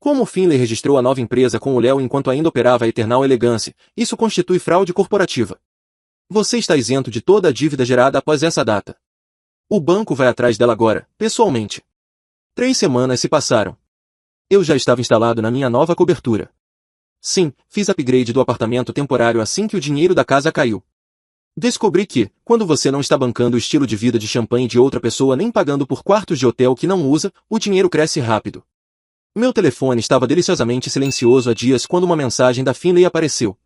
A: Como Finlay registrou a nova empresa com o Léo enquanto ainda operava a Eternal Elegance, isso constitui fraude corporativa. Você está isento de toda a dívida gerada após essa data. O banco vai atrás dela agora, pessoalmente. 3 semanas se passaram. Eu já estava instalado na minha nova cobertura. Sim, fiz upgrade do apartamento temporário assim que o dinheiro da casa caiu. Descobri que, quando você não está bancando o estilo de vida de champanhe de outra pessoa nem pagando por quartos de hotel que não usa, o dinheiro cresce rápido. Meu telefone estava deliciosamente silencioso há dias quando uma mensagem da Finlay apareceu.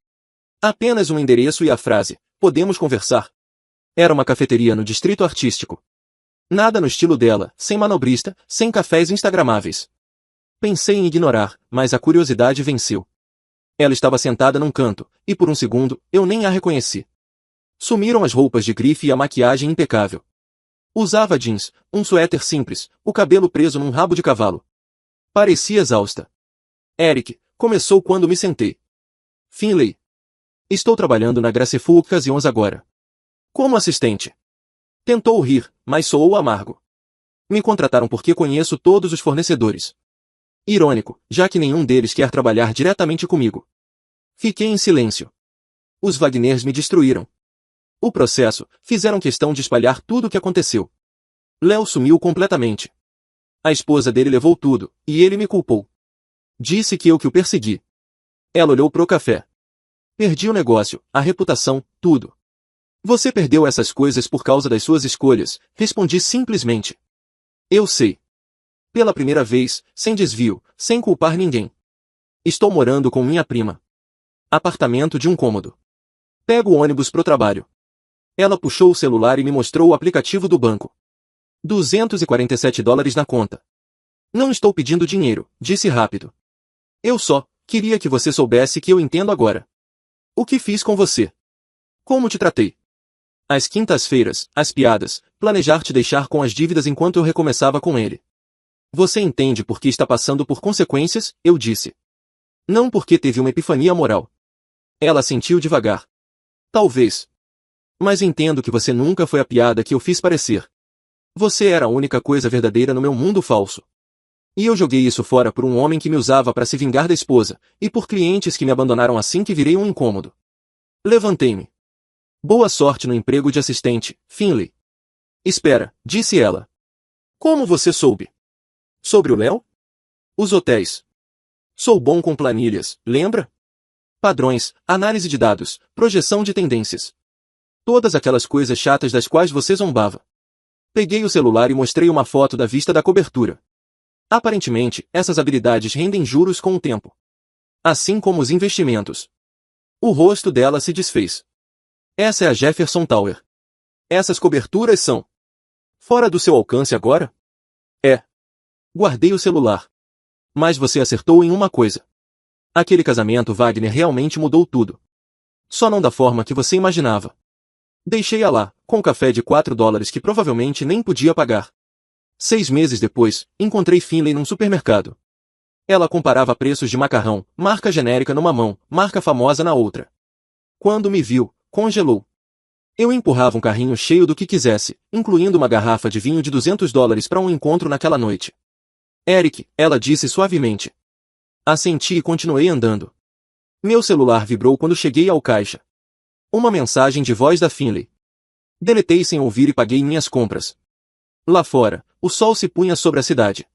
A: Apenas um endereço e a frase, podemos conversar. Era uma cafeteria no distrito artístico. Nada no estilo dela, sem manobrista, sem cafés instagramáveis. Pensei em ignorar, mas a curiosidade venceu. Ela estava sentada num canto, e por um segundo, eu nem a reconheci. Sumiram as roupas de grife e a maquiagem impecável. Usava jeans, um suéter simples, o cabelo preso num rabo de cavalo. Parecia exausta. Eric, começou quando me sentei. Finley. Estou trabalhando na Graceful Occasions agora. Como assistente. Tentou rir, mas soou amargo. Me contrataram porque conheço todos os fornecedores. Irônico, já que nenhum deles quer trabalhar diretamente comigo. Fiquei em silêncio. Os Wagners me destruíram. O processo, fizeram questão de espalhar tudo o que aconteceu. Léo sumiu completamente. A esposa dele levou tudo, e ele me culpou. Disse que eu que o persegui. Ela olhou pro café. Perdi o negócio, a reputação, tudo. Você perdeu essas coisas por causa das suas escolhas, respondi simplesmente. Eu sei. Pela primeira vez, sem desvio, sem culpar ninguém. Estou morando com minha prima. Apartamento de um cômodo. Pego o ônibus pro trabalho. Ela puxou o celular e me mostrou o aplicativo do banco. $247 na conta. Não estou pedindo dinheiro, disse rápido. Eu só queria que você soubesse que eu entendo agora. O que fiz com você? Como te tratei? Às quintas-feiras, as piadas, planejar te deixar com as dívidas enquanto eu recomeçava com ele. Você entende por que está passando por consequências, eu disse. Não porque teve uma epifania moral. Ela sentiu devagar. Talvez. Mas entendo que você nunca foi a piada que eu fiz parecer. Você era a única coisa verdadeira no meu mundo falso. E eu joguei isso fora por um homem que me usava para se vingar da esposa, e por clientes que me abandonaram assim que virei um incômodo. Levantei-me. Boa sorte no emprego de assistente, Finley. Espera, disse ela. Como você soube? Sobre o Léo? Os hotéis. Sou bom com planilhas, lembra? Padrões, análise de dados, projeção de tendências. Todas aquelas coisas chatas das quais você zombava. Peguei o celular e mostrei uma foto da vista da cobertura. Aparentemente, essas habilidades rendem juros com o tempo. Assim como os investimentos. O rosto dela se desfez. Essa é a Jefferson Tower. Essas coberturas são fora do seu alcance agora? É. Guardei o celular. Mas você acertou em uma coisa. Aquele casamento Wagner realmente mudou tudo. Só não da forma que você imaginava. Deixei-a lá, com café de $4 que provavelmente nem podia pagar. 6 meses depois, encontrei Finley num supermercado. Ela comparava preços de macarrão, marca genérica numa mão, marca famosa na outra. Quando me viu, congelou. Eu empurrava um carrinho cheio do que quisesse, incluindo uma garrafa de vinho de $200 para um encontro naquela noite. Eric, ela disse suavemente. Assenti e continuei andando. Meu celular vibrou quando cheguei ao caixa. Uma mensagem de voz da Finley. Deletei sem ouvir e paguei minhas compras. Lá fora, o sol se punha sobre a cidade.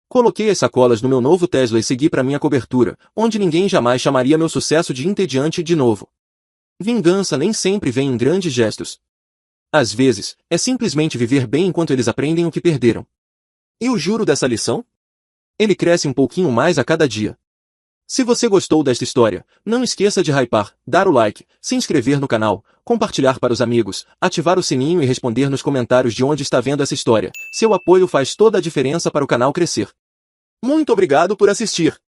A: Coloquei as sacolas no meu novo Tesla e segui para minha cobertura, onde ninguém jamais chamaria meu sucesso de entediante de novo. Vingança nem sempre vem em grandes gestos. Às vezes, é simplesmente viver bem enquanto eles aprendem o que perderam. E o juro dessa lição? Ele cresce um pouquinho mais a cada dia. Se você gostou desta história, não esqueça de hypar, dar o like, se inscrever no canal, compartilhar para os amigos, ativar o sininho e responder nos comentários de onde está vendo essa história. Seu apoio faz toda a diferença para o canal crescer. Muito obrigado por assistir.